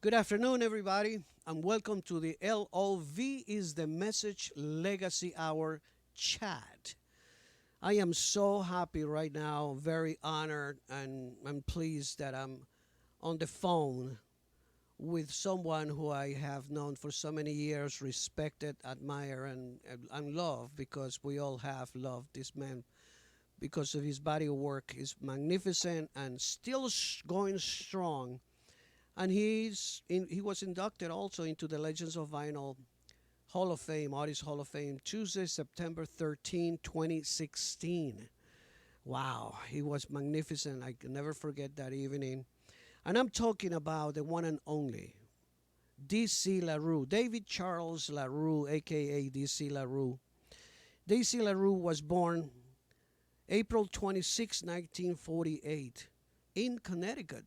Good afternoon, everybody, and welcome to the L.O.V. is the Message Legacy Hour chat. I am so happy right now, very honored and pleased that I'm on the phone with someone who I have known for so many years, respected, admire, and love because we all have loved this man because of his body of work is magnificent and still going strong, and he was inducted also into the Legends of Vinyl Hall of Fame, Artist Hall of Fame, Tuesday, September 13, 2016. Wow, he was magnificent. I can never forget that evening. And I'm talking about the one and only D.C. LaRue, David Charles LaRue, aka D.C. LaRue. D.C. LaRue was born April 26, 1948, in Connecticut.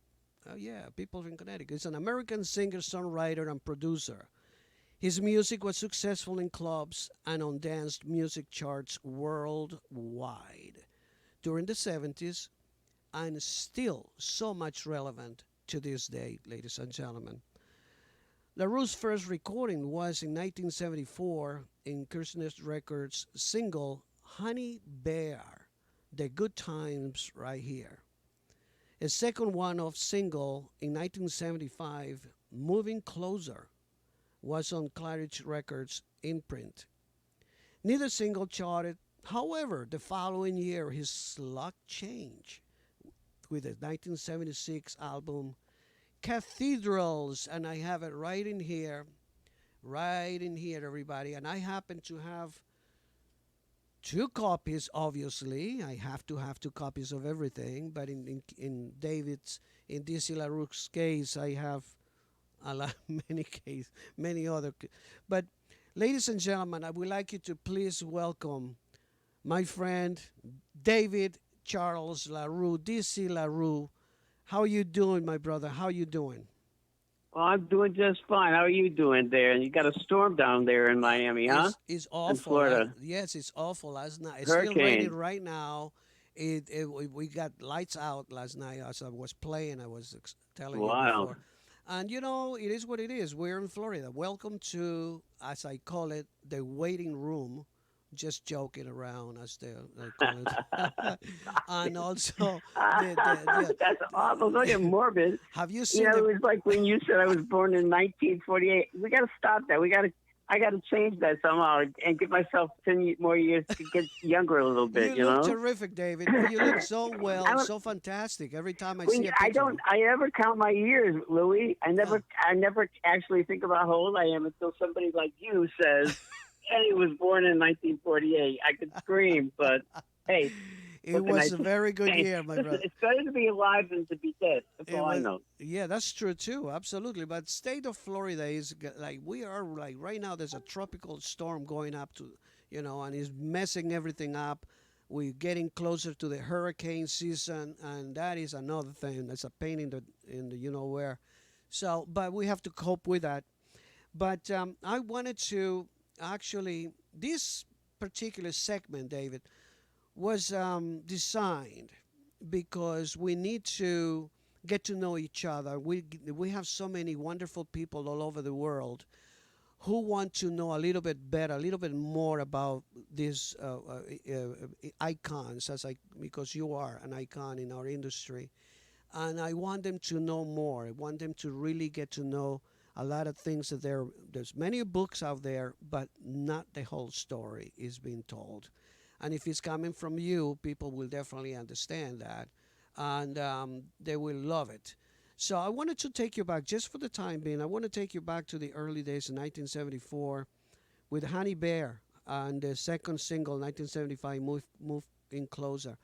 Oh, yeah, people in Connecticut. He's an American singer, songwriter, and producer. His music was successful in clubs and on dance music charts worldwide during the 70s and still so much relevant to this day, ladies and gentlemen. LaRue's first recording was in 1974 in Kirshner Records' single Honey Bear, The Good Times Right Here. His second one-off single in 1975, Moving Closer, was on Claridge Records' imprint. Neither single charted. However, the following year, his luck changed with the 1976 album Ca-the-drals, and I have it right in here, everybody. And I happen to have two copies, obviously. I have to have two copies of everything, but in DC LaRue's case, I have a lot, many other. But, ladies and gentlemen, I would like you to please welcome my friend David Charles LaRue, DC LaRue. How you doing, my brother? How you doing? Well, I'm doing just fine. How are you doing there? And you got a storm down there in Miami, huh? It's In awful. Florida. Yes, it's awful. Last night, it's still raining Hurricane. right now. We got lights out last night as I was playing. I was telling you Wild. before, and it is what it is. We're in Florida. Welcome to, as I call it, the waiting room. Just joking around, as they call it, and also the That's awful. Don't get morbid. have you You seen know, the it was like when you said I was born in 1948. We got to stop that. I got to change that somehow and give myself 10 more years to get younger a little bit, You you look know? terrific, David. You look so well, I'm, so fantastic. Every time I when see a I picture of don't, you. I never count my years, Louis. Yeah. I never actually think about how old I am until somebody like you says, "Hey, he was born in 1948." I could scream, but hey, It what can I was a very good say? year, my Listen, brother. it's better to be alive than to be dead. That's It all I was, know. yeah, that's true too. Absolutely. But state of Florida is like we are like right now. There's a tropical storm going up to, and it's messing everything up. We're getting closer to the hurricane season, and that is another thing. That's a pain in the where. So, but we have to cope with that. But I wanted to actually this particular segment, David, was designed because we need to get to know each other. We have so many wonderful people all over the world who want to know a little bit better, a little bit more about these icons, because you are an icon in our industry, and I want them to know more. I want them to really get to know a lot of things that there's many books out there, but not the whole story is being told. And if it's coming from you, people will definitely understand that, and they will love it. So I wanted to take you back, just for the time being. I want to take you back to the early days in 1974 with Honey Bear and the second single, 1975, Move In Closer.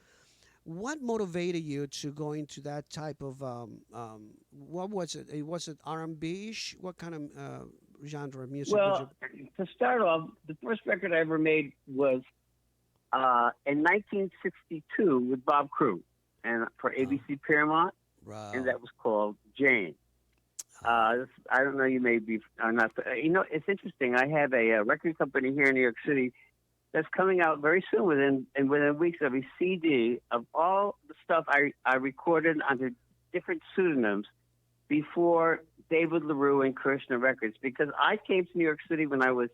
What motivated you to go into that type of what was it? Was it R&B ish? What kind of genre of music would you? Well, to start off, the first record I ever made was in 1962 with Bob Crew and for Oh, ABC Paramount, and wow. that was called Jane. I don't know. You may be not. You know, it's interesting. I have a record company here in New York City that's coming out very soon, within weeks, of a CD of all the stuff I recorded under different pseudonyms before David LaRue and Kirshner Records, because I came to New York City when I was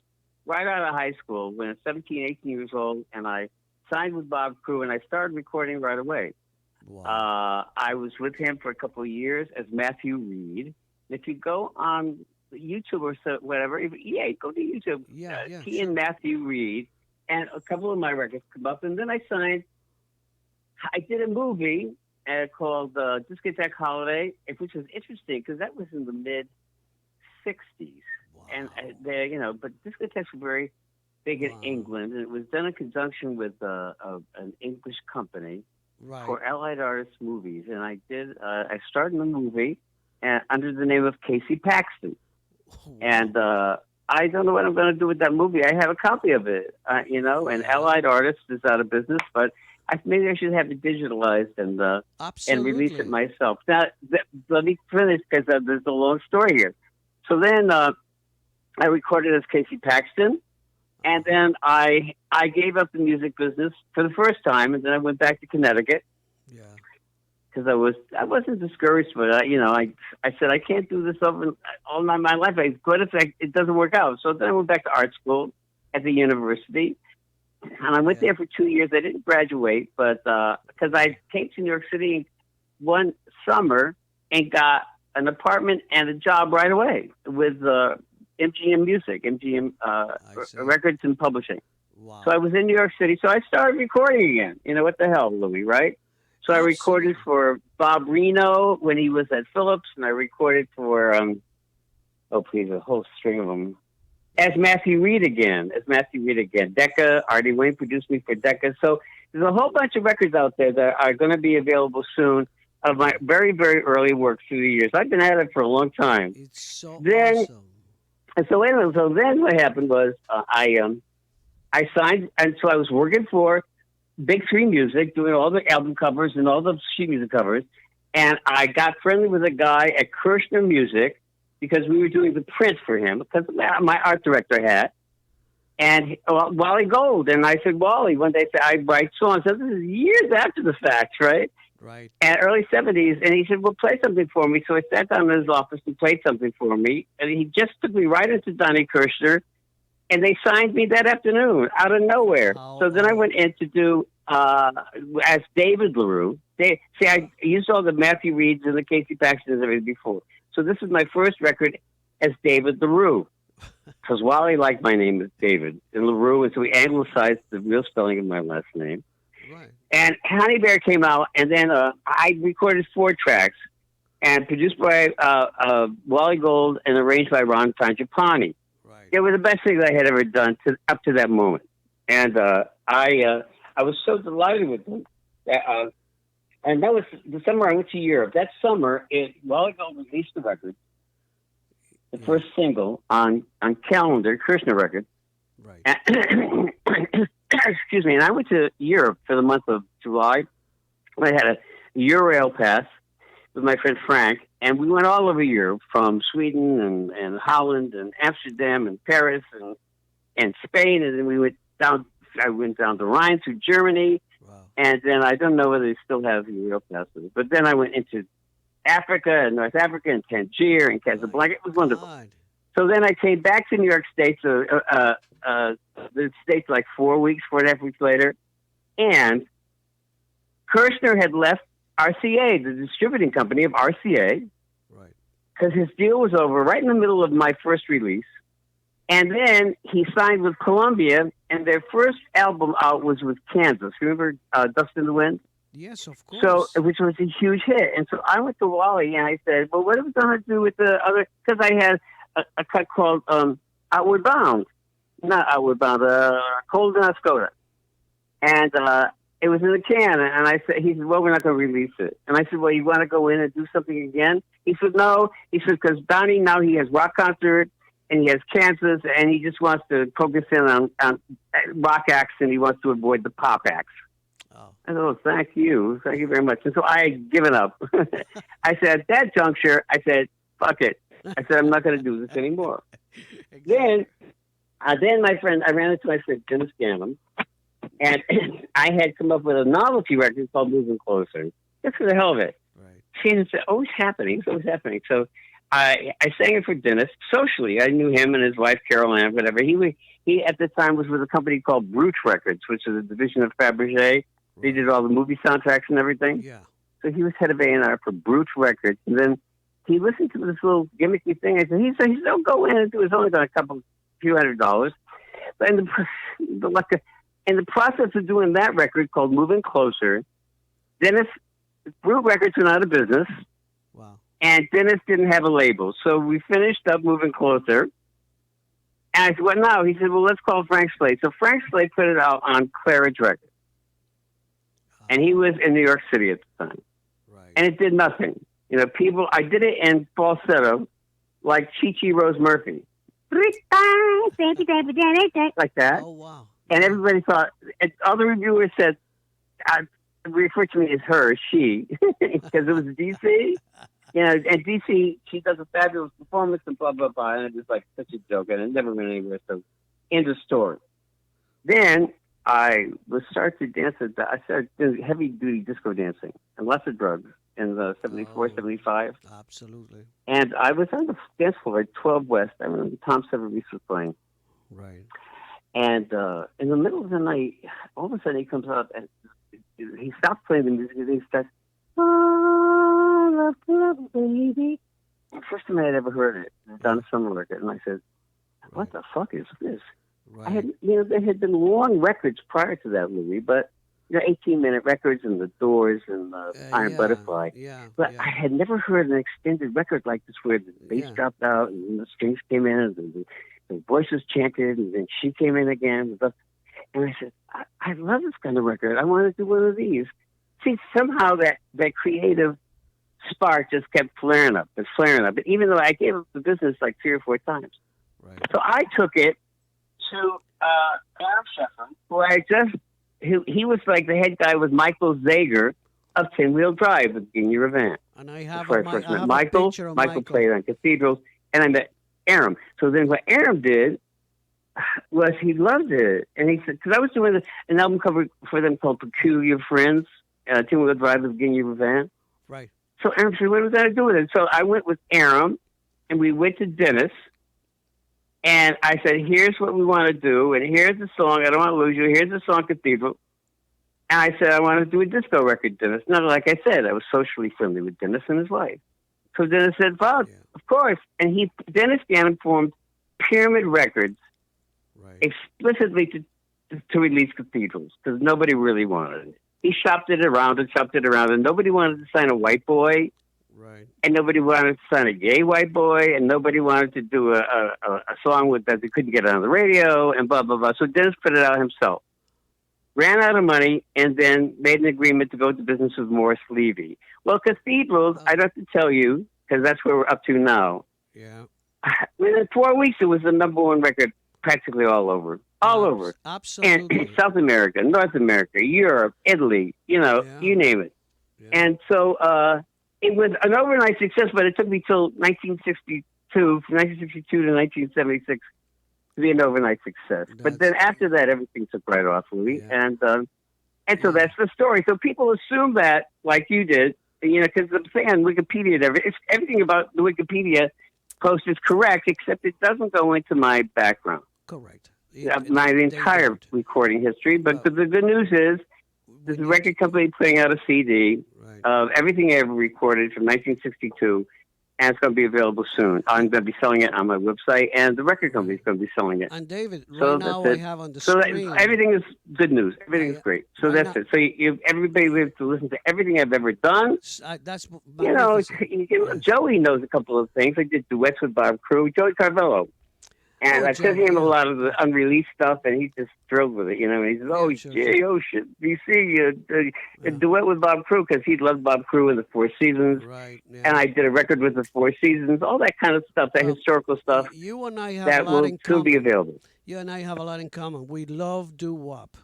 right out of high school, when I was 17, 18 years old, and I signed with Bob Crew, and I started recording right away. Wow. I was with him for a couple of years as Matthew Reed. If you go on YouTube or so, whatever, go to YouTube. He sure. and Matthew Reed, and a couple of my records come up, and then I did a movie called Discotheque Holiday, which was interesting because that was in the mid '60s, Wow. and but discotheques were very big in England, and it was done in conjunction with an English company for Allied Artists Movies, and I starred in the movie under the name of Casey Paxton, and I don't know what I'm going to do with that movie. I have a copy of it, and Allied Artists is out of business, but maybe I should have it digitalized and release it myself. Now, let me finish because there's a long story here. So then I recorded as Casey Paxton, and then I gave up the music business for the first time, and then I went back to Connecticut. Yeah. Because I wasn't discouraged, but I said I can't do this all my life. What if it doesn't work out? So then I went back to art school at the university. And I went there for 2 years. I didn't graduate, but because I came to New York City one summer and got an apartment and a job right away with MGM Music, MGM Records and Publishing. Wow. So I was in New York City. So I started recording again. What the hell, Louis, right? So I recorded for Bob Reno when he was at Phillips, and I recorded for, a whole string of them. As Matthew Reed again. Decca, Artie Wayne produced me for Decca. So there's a whole bunch of records out there that are going to be available soon of my very, very early work through the years. I've been at it for a long time. It's so awesome. And so then what happened was I signed, and so I was working for Big Three Music, doing all the album covers and all the sheet music covers. And I got friendly with a guy at Kirshner Music, because we were doing the print for him, because my art director had. And Wally Gold. And I said, Wally, one day I write songs. So this is years after the fact, right? Right. And early 70s. And he said, well, play something for me. So I sat down in his office and played something for me. And he just took me right into Donnie Kirshner. And they signed me that afternoon out of nowhere. So then I went in to do as David LaRue. I used all the Matthew Reeds and the Casey Paxtons and everything before. So this is my first record as David LaRue, because Wally liked my name as David, and LaRue, and so we anglicized the real spelling of my last name. Right. And Honey Bear came out, and then I recorded 4 tracks, and produced by Wally Gold and arranged by Ron Frangipani. Right. It was the best thing I had ever done up to that moment, and I was so delighted with them that. And that was the summer I went to Europe. That summer, Wally Gold released the record, the first single on Calendar, Kirshner Records. Right. Excuse me. And I went to Europe for the month of July. I had a Eurail pass with my friend Frank, and we went all over Europe, from Sweden and Holland and Amsterdam and Paris and Spain, and then we went down. I went down the Rhine through Germany. And then I don't know whether they still have the real passes, but then I went into Africa and North Africa and Tangier and Casablanca. It was wonderful. God. So then I came back to New York State, the States like 4.5 weeks later, and Kirshner had left RCA, the distributing company of RCA, right? Because his deal was over right in the middle of my first release. And then he signed with Columbia, and their first album out was with Kansas. Remember Dust in the Wind? Yes, of course. So, which was a huge hit. And so I went to Wally, and I said, well, what are we going to do with the other? Because I had a cut called Outward Bound. Not Outward Bound, Cold and Skoda. And it was in the can. And I said, he said, well, we're not going to release it. And I said, well, you want to go in and do something again? He said, no. He said, because Donnie, now he has rock concert, and he has Kansas, and he just wants to focus in on rock acts, and he wants to avoid the pop acts. Oh. I said, oh, thank you very much. And so I had given up. I said, at that juncture, I said, fuck it. I said, I'm not going to do this anymore. Exactly. Then my friend, I ran into my friend Jim Scanlon, and I had come up with a novelty record called Moving Closer, just for the hell of it. Right. She said, oh, it's happening. So I sang it for Dennis socially. I knew him and his wife Carol Ann, whatever. He at the time was with a company called Brooch Records, which is a division of Fabergé. They did all the movie soundtracks and everything. Yeah. So he was head of A&R for Brooch Records, and then he listened to this little gimmicky thing. I said, he said, don't go in and do it. It's only got few $100. But in the process of doing that record called Moving Closer, Brooch Records went out of business. Wow. And Dennis didn't have a label. So we finished up Moving Closer. And I said, what now? He said, well, let's call Frank Slade. So Frank Slade put it out on Claridge Records. And he was in New York City at the time. Right. And it did nothing. You know, I did it in falsetto, like Chi-Chi Rose Murphy. Like that. Oh, wow. And everybody thought, all the reviewers said, refer to me as her, she, because it was DC. You know, and DC, she does a fabulous performance and blah, blah, blah. And it was like such a joke, and it never went anywhere. So, end of story. Then I started to dance. I started doing heavy duty disco dancing and lots of drugs in the 74, 75. Absolutely. And I was on the dance floor at 12 West. I remember Tom Severese was playing. Right. And in the middle of the night, all of a sudden he comes out and he stopped playing the music and he starts, oh, love, baby. The first time I had ever heard it, it was on a summer record. And I said, what the fuck is this? Right. There had been long records prior to that, Louis, but 18-minute records and the Doors and Iron Butterfly. Yeah. But I had never heard an extended record like this where the bass dropped out and the strings came in and the voices chanted and then she came in again. And I said, I love this kind of record. I want to do one of these. See, somehow that creative spark just kept flaring up and flaring up. But even though I gave up the business like 3 or 4 times. Right. So I took it to Adam Sheffer, who he was like the head guy with Michael Zager of Tin Wheel Drive with Gimme Revant. And I have, Michael played on Cathedrals, and I met Aram. So then what Aram did was he loved it. And he said, because I was doing an album cover for them called Peculiar Friends, Tin Wheel Drive with Gimme Revant. Right. So Aram said, what was I going to do with it? So I went with Aram, and we went to Dennis. And I said, here's what we want to do, and here's the song, I don't want to lose you, here's the song Cathedral. And I said, I want to do a disco record, Dennis. Now, like I said, I was socially friendly with Dennis and his wife. So Dennis said, well, of course. And Dennis Gannon formed Pyramid Records explicitly to release Cathedrals, because nobody really wanted it. He shopped it around, and nobody wanted to sign a white boy. Right. And nobody wanted to sign a gay white boy, and nobody wanted to do a song that they couldn't get on the radio, and blah, blah, blah. So Dennis put it out himself. Ran out of money, and then made an agreement to go into business with Morris Levy. Well, Cathedrals, I'd have to tell you, because that's where we're up to now. Yeah. Within 4 weeks, it was the #1 record practically all over. All over. Absolutely. And South America, North America, Europe, Italy, you name it. Yeah. And so... it was an overnight success, but it took me till 1962, from 1962 to 1976, to be an overnight success. But then after that, everything took right off, Louis. Yeah. And so that's the story. So people assume that, like you did, because I'm saying Wikipedia, everything about the Wikipedia post is correct, except it doesn't go into my background. Correct. My entire recording history. But the good news is, there's a record company putting out a CD of everything I ever recorded from 1962, and it's going to be available soon. I'm going to be selling it on my website, and the record company is going to be selling it. And David, right now I have on the screen. Everything is good news. Everything is great. So that's it. So everybody will have to listen to everything I've ever done. That's Joey knows a couple of things. I did duets with Bob Crew, Joey Carvello. And I sent him a lot of the unreleased stuff, and he's just thrilled with it, And he says, shit, DC, a duet with Bob Crew, because he loved Bob Crew in the Four Seasons. Right. Yeah. And I did a record with the Four Seasons, all that kind of stuff, that historical stuff. You and I have that a lot will in soon common. be available. You and I have a lot in common. We love doo-wop.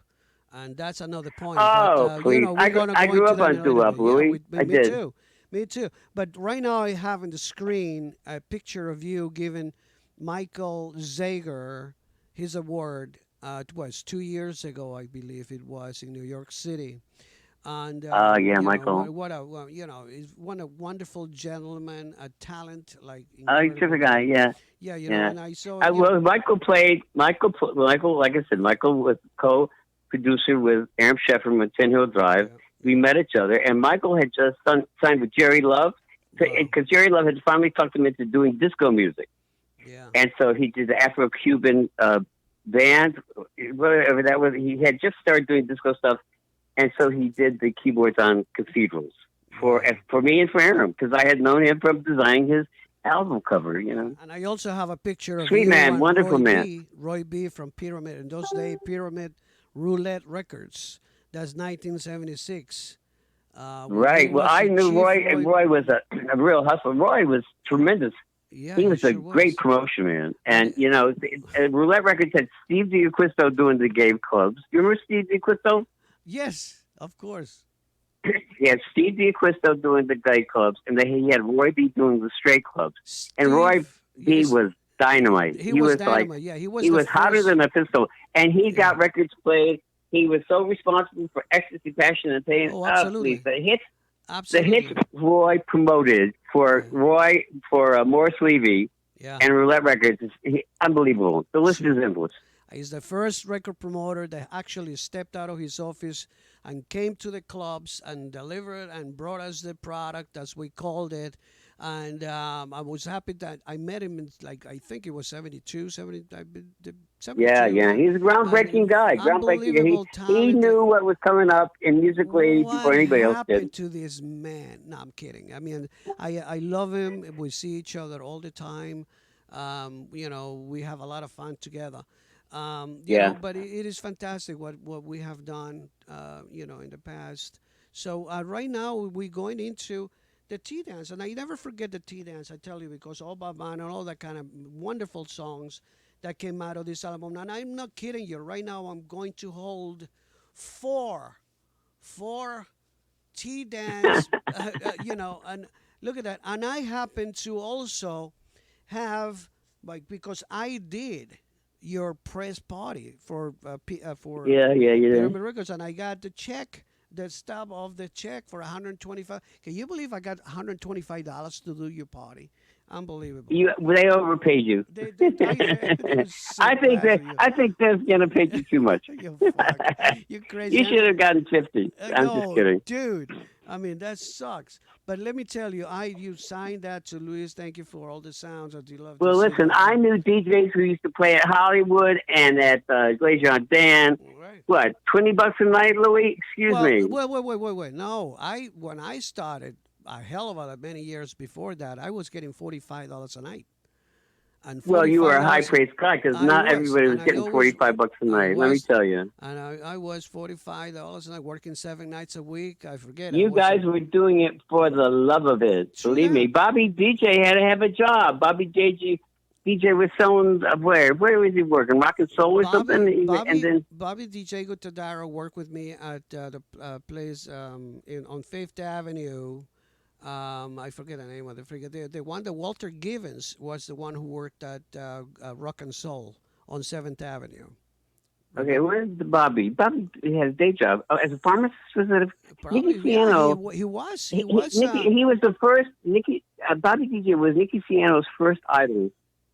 And that's another point. Oh, but, please. I grew up on doo-wop, Louis. I did. Me too. But right now I have on the screen a picture of you giving Michael Zager his award. It was 2 years ago, I believe it was, in New York City. And Yeah, you know Michael. what a well, you know he's one a wonderful gentleman, a talent like He's a incredible terrific guy. talent. Yeah, Yeah, you know, yeah. and I saw I you know well, Michael played Michael. Like I said, Michael was co-producer with Aaron Sheffer with Tin Hill Drive. yeah We met each other, and Michael had just signed with Jerry Love wow because Jerry Love had finally talked him into doing disco music, yeah and so he did the Afro-Cuban band, whatever that was. He had just started doing disco stuff, and so he did the keyboards on Cathedrals for wow. for me and for Aaron because I had known him from designing his album cover. You know, And I also have a picture of sweet you man, and wonderful man. Roy B from Pyramid. In those days, Pyramid Roulette Records. That's 1976. When you Right. Well, was I the knew chief Roy, and Roy. Roy was a real hustler. Roy was tremendous. Yeah, He he was a sure great was. promotion man. And And, you know, Roulette Records had Steve DiAquisto doing the gay clubs. You remember Steve DiAquisto? yes, of course. He had Steve DiAquisto doing the gay clubs, and then he had Roy B doing the straight clubs. And Roy Steve, B yes, was dynamite. he He was was like, dynamite. Yeah, he was he the was hotter first. than a pistol. And he Yeah. got records played. He was so responsible for Ecstasy, Passion, and Pain. Oh, Oh, please. absolutely, The hits absolutely. Roy promoted for Yeah, Morris Levy yeah. and Roulette Records is unbelievable. The list Sure. is endless. He's the first record promoter that actually stepped out of his office and came to the clubs and delivered and brought us the product, as we called it. And I was happy that I met him in, like, I think it was 72, 70, Yeah, 72, yeah. yeah. He's a groundbreaking And guy. Groundbreaking guy. unbelievable He talent. knew what was coming up in musically before What anybody else happened did. to this man? No, I'm kidding. I mean, I love him. We see each other all the time. You know, we have a lot of fun together. You know, Yeah. but it is fantastic what we have done, you know, in the past. So right now we're going into the tea dance, and I never forget the tea dance. I tell you, because all Bob Man and all that kind of wonderful songs that came out of this album. And I'm not kidding you. Right now I'm going to hold four, four tea dance, you know, and look at that. And I happen to also have, like, because I did your press party for Yeah, yeah, yeah. Pyramid Records, and I got the check, the stub of the check for 125. Can you believe I got $125 to do your party? Unbelievable. They overpaid you. They were so I think bad for you. they're gonna pay you too much. You fuck. You crazy. You should have gotten 50. I'm just No, kidding. dude. I mean, that sucks. But let me tell you, you signed that to Luis. Thank you for all the sounds. I'd love to Well, see listen, that. I knew DJs who used to play at Hollywood and at Glacier on Dan. Right. What, $20 a night, Louis? Excuse me. Wait. No, when I started, a hell of a lot, many years before that, I was getting $45 a night. And Well, you were a high $45, praised guy because I not was, everybody was and I getting always, $45 a I night. Let me was, tell you. and I was $45 a night, working 7 nights a week. I forget. I You was guys were doing it for the love of it. true Believe me. that. Bobby DJ had to have a job. Bobby DJ was selling where? Where was he working? Rock and Soul or something? And then Bobby DJ Gutadaro worked with me at the place on Fifth Avenue. I forget the name of the figure. The one that Walter Givens was the one who worked at Rock and Soul on Seventh Avenue. okay, Remember? where's the Bobby? Bobby had a day job as a pharmacist. Was it Probably, Nicky yeah. Siano? He was. He was the first. Bobby DJ was Nicky Siano's first idol,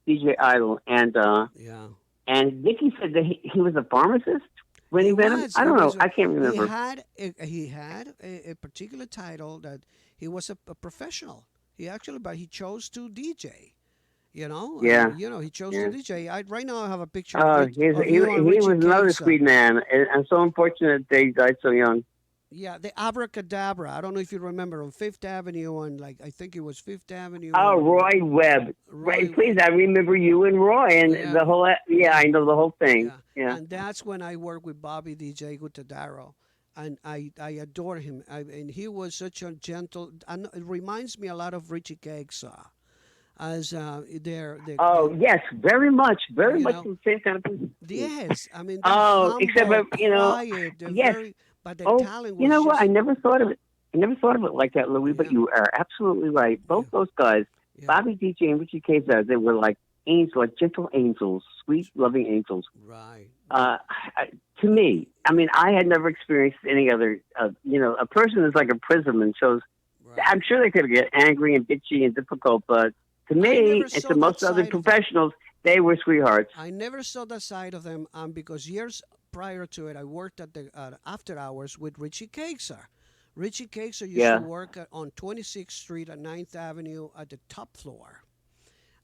DJ idol, Yeah. and Nicky said that he was a pharmacist when He he met him. was. I He don't know. was. I can't He remember. had a particular title that he was a professional. But he chose to DJ. You know, Yeah, you know, he chose yeah. to DJ. Right now I have a picture of He you and was Richie another Cakes. sweet man. And I'm so unfortunate that he died so young. Yeah, the Abracadabra. I don't know if you remember on Fifth Avenue and like I think it was Fifth Avenue. Oh, and Roy Webb. Right, please, I remember you and Roy and Yeah. the whole. Yeah, I know the whole thing. Yeah, Yeah. and that's when I worked with Bobby DJ Gutadaro, and I adore him. And he was such a gentle. And it reminds me a lot of Richie Cakes, as Oh yes, very much you the know. same kind of person. Yes, I mean they're Oh, except humble, for, you know, quiet. They're yes. very, but the Oh, talent you was know what? I just never thought of it. I never thought of it like that, Louis. But yeah, you are absolutely right. Both yeah, those guys, yeah. Bobby DJ and Richie Cazar, they were like angels, like gentle angels, sweet, loving angels. Right. To me, I mean, I had never experienced any other. A person is like a prism and shows. Right. I'm sure they could get angry and bitchy and difficult, but to I me never and saw to that most other side of them. professionals, they were sweethearts. I never saw that side of them because years prior to it, I worked at the after hours with Richie Cakesar. Richie Cakesar used to Yeah, work on 26th Street at Ninth Avenue at the top floor.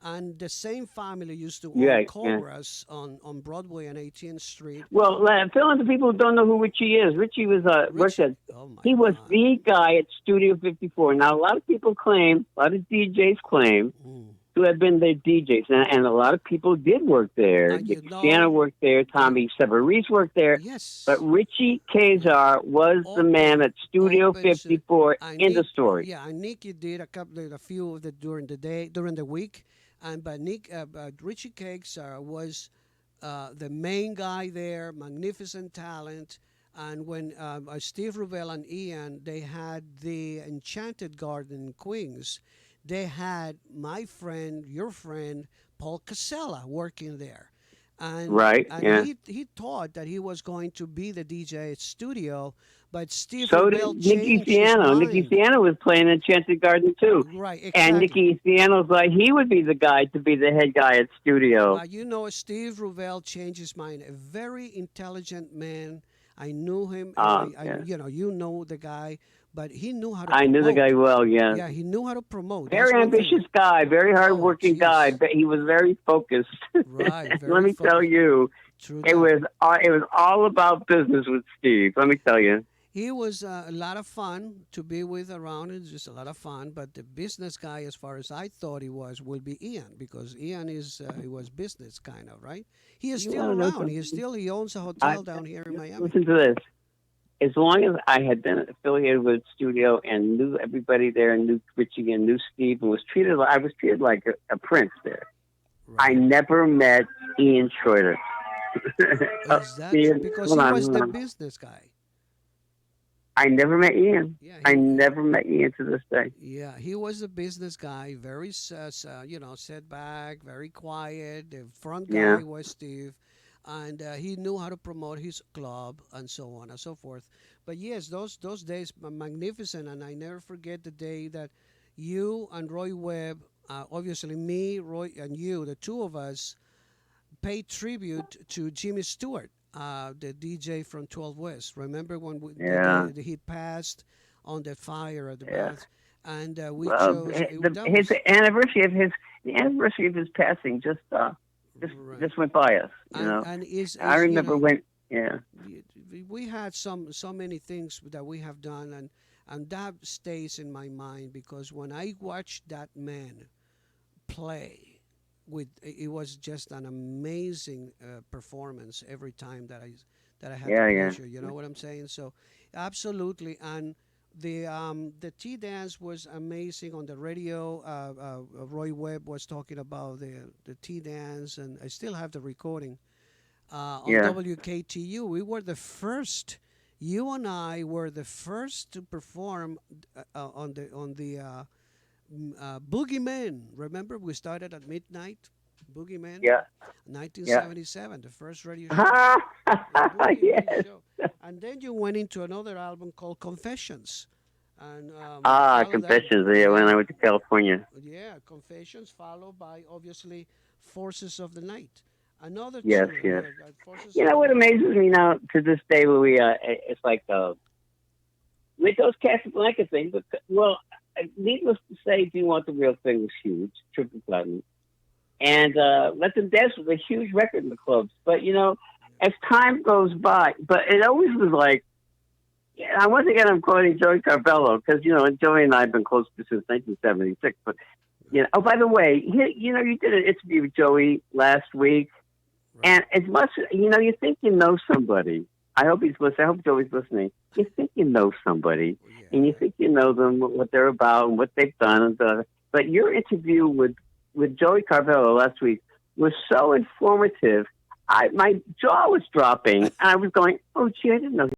And the same family used to own yeah, yeah. Cobras on Broadway and 18th Street. Well, fill in the people who don't know who Richie is. Richie was worked Richie, at. oh my He was God. the guy at Studio 54. Now, a lot of people claim, a lot of DJs claim Mm. to have been their DJs, and a lot of people did work there. And you Nick Sienna know, worked there. they, Tommy Severese worked there. But yes, Richie Kazar was the man open, at Studio open. 54 I in the Nick, story. yeah, and Nicky did a few of the during the day, during the week, and Richie Cakes was the main guy there, magnificent talent. And when Steve Rubell and Ian, they had the Enchanted Garden in Queens, they had my friend, your friend, Paul Casella working there. Right, And yeah. he thought that he was going to be the DJ at studio, but Steve So did Rubell Nicky changed his Siano. Nicky mind. Siano was playing Enchanted Garden too. Right, And exactly. Nicky Siano's like, he would be the guy to be the head guy at Studio. But you know, Steve Rubell changed his mind. A very intelligent man. I knew him. Yeah. You know the guy, but he knew how to I knew the guy promote. well, yeah. Yeah, he knew how to promote. That's Very one thing. ambitious guy, very Oh, hardworking guy, jeez. but he was very focused. Right, Let very me tell focused. you, True it that. was all about business with Steve. Let me tell you. He was a lot of fun to be with around. It's just a lot of fun. But the business guy, as far as I thought he was, will be Ian because Ian he was business kind of right. He is You still want to know around. something? He owns a I, hotel down here in Miami. listen to this. As long as I had been affiliated with Studio and knew everybody there, and knew Richie and knew Steve, and I was treated like a prince there. I Right. never met Ian Schroeder. Is that Ian, because hold he on, was hold the on. business guy? I never met Ian. Yeah, I never met Ian to this day. yeah, he was a business guy, very set back, very quiet. The front Yeah. guy was Steve, and he knew how to promote his club and so on and so forth. But yes, those days were magnificent, and I never forget the day that you and Roy Webb, obviously me, Roy, and you, the two of us, paid tribute to Jimmy Stewart, the DJ from 12 West. Remember when the day Yeah. that he passed on the fire at the Yeah. bath, and we Well, chose that his was anniversary of his passing just right, just went by us. You know, and I is remember when. Yeah. we had so many things that we have done, and that stays in my mind because when I watched that man play with it was just an amazing performance every time that I had the Yeah. Yeah. pleasure. You know what I'm saying? So, absolutely. And the tea dance was amazing on the radio. Roy Webb was talking about the tea dance, and I still have the recording on Yeah. WKTU. We were the first. You and I were the first to perform on the Boogeyman. Remember, we started at midnight. Boogeyman, Yeah. 1977, the first radio show, Yeah. the Boogeyman Yes. show. And then you went into another album called Confessions, and followed that. Confessions. Yeah, when I Yeah, went to California. yeah, Confessions, followed by obviously Forces of the Night. Another Yes. two, Yes. yeah, Forces You of know the what Night. amazes me now to this day, when it's like with those Casablanca things. But well, needless to say, "Do You Want the Real Thing" was huge, triple platinum, and "Let Them Dance" was a huge record in the clubs. But as time goes by, but it always was like. Yeah, once again, I'm quoting Joey Carbello because Joey and I have been close to since 1976. But oh, by the way, you did an interview with Joey last week, Right. and as much you think you know somebody. I hope he's listening. I hope Joey's listening. You think you know somebody, Oh, yeah. and you think you know them, what they're about, and what they've done. But your interview with Joey Carbello last week was so informative. My jaw was dropping, and I was going, "Oh, gee, I didn't know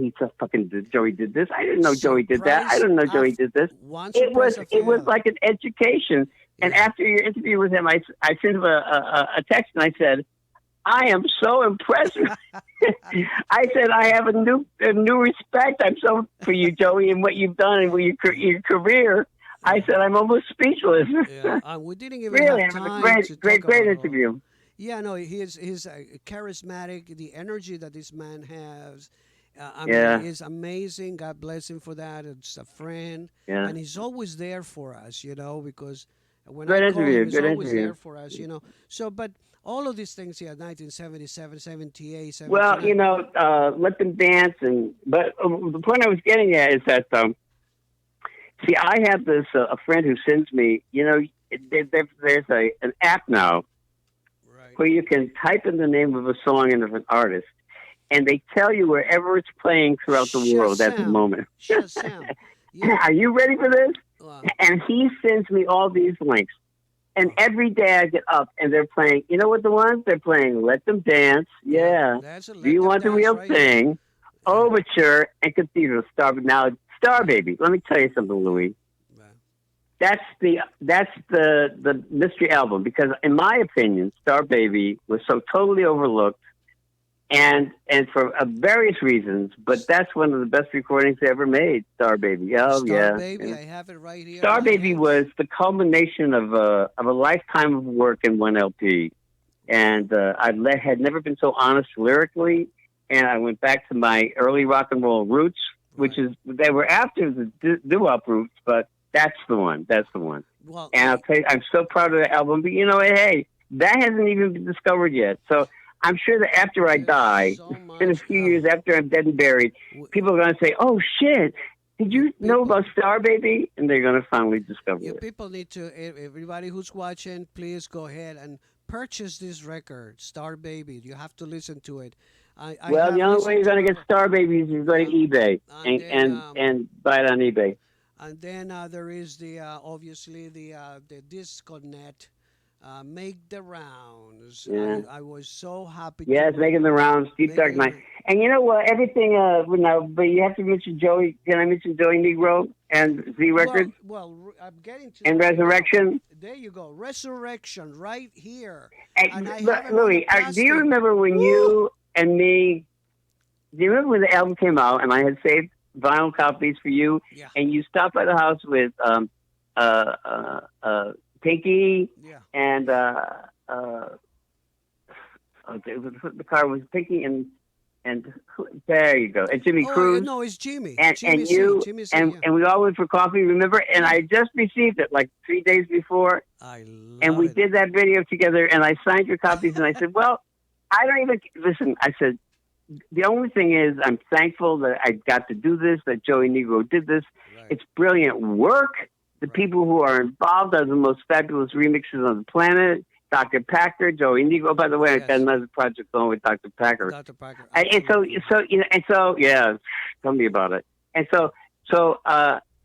Joey did this. I didn't know Joey did that. I Surprise didn't know Joey after did this." one It was surprise after the other. like an education And Yeah. after your interview with him, I sent him a text and I said, I am so impressed. I said, I have a new respect. I'm so for you, Joey, and what you've done and your career. I Yeah. said, I'm almost speechless. Yeah. We didn't even Really, have it was a time to talk great about it all. interview. Yeah, no, he's charismatic. The energy that this man has, I mean, Yeah, is amazing. God bless him for that. It's a friend, yeah. and he's always there for us, because when I Good call him, interview, he's good always interview. there for us. So, but all of these things, yeah, 1977, 78, Well, 79. let them dance, but the point I was getting at is that see, I have this a friend who sends me. There's an app now Right. where you can type in the name of a song and of an artist, and they tell you wherever it's playing throughout the world at the Shazam. moment. Shazam. Yeah. Are you ready for this? Wow. And he sends me all these links. And every day I get up and they're playing, you know what the ones? They're playing Let Them Dance, yeah. That's a Do let you them want the dance real right here. thing? Yeah. Overture and Cathedral. Star Baby. Let me tell you something, Louis. Yeah. That's the mystery album because in my opinion, Star Baby was so totally overlooked and for various reasons, but that's one of the best recordings they ever made. Star Baby, oh Star yeah. Baby, Yeah. I have it right here in Star my Baby hands. was the culmination of a lifetime of work in one LP, and had never been so honest lyrically. And I went back to my early rock and roll roots, which Right. is they were after the doo-wop roots, but that's the one. That's the one. Well, And I'll tell you, I'm so proud of the album. But hey, that hasn't even been discovered yet. So I'm sure that after I there's die, so in a much. few years after I'm dead and buried, people are going to say, "Oh shit, did you know people, about Star Baby?" And they're going to finally discover you it. people need to. Everybody who's watching, please go ahead and purchase this record, Star Baby. You have to listen to it. I Well, have the only way listened you're to going to it. get Star Baby is you go to Yeah, eBay and then and buy it on eBay. there is the obviously the Disconnect. Make the rounds. Yeah. I was so happy Yeah, it's to making the rounds. Deep Dark making Night. the And you know what? Everything. But you have to mention Joey. Can I mention Joey Negro and Z Records I'm getting to and that right now. Resurrection? There you go, Resurrection, right here, Hey, and I have him on the Louis, do you plastic. remember when Woo! you and me? Do you remember when the album came out and I had saved vinyl copies for you, Yeah, and you stopped by the house with Pinky yeah. and the car was Pinky and there you go, and Jimmy Oh, Cruz no, it's Jimmy. and Jimmy C. you Jimmy C. Yeah, and we all went for coffee. Remember? And yeah. I just received it like 3 days before, I and love we it. did that video together. And I signed your copies, and I said, "Well, I don't even listen." I said, "The only thing is, I'm thankful that I got to do this. That Joey Negro did this. Right, It's brilliant work. The right. people who are involved are the most fabulous remixes on the planet." Dr. Packer, Joey Negro. Oh, by the way, I got Yes, another project going with Dr. Packer. Dr. Parker. And Absolutely. yeah, tell me about it. And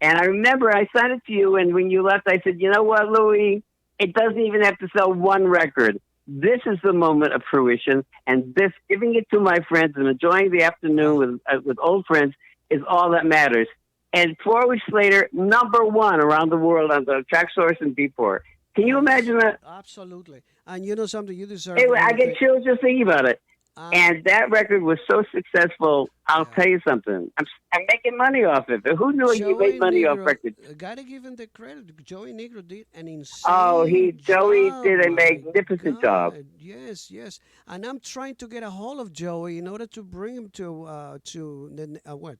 and I remember I signed it to you, and when you left, I said, "You know what, Louis? It doesn't even have to sell one record. This is the moment of fruition, and this giving it to my friends and enjoying the afternoon with old friends is all that matters." And 4 weeks later, #1 around the world on the Track Source and Beatport. Can you imagine that? Absolutely. And you know something, you deserve Anyway, I get everything. chills just thinking about it. Um, And that record was so successful. I'll yeah. tell you something. I'm making money off of it. Who knew you Joey made money off Negro, records? gotta give him the credit. Joey Negro did an Oh, insane Joey job. did a My magnificent job. God, yes, yes. And I'm trying to get a hold of Joey in order to bring him to the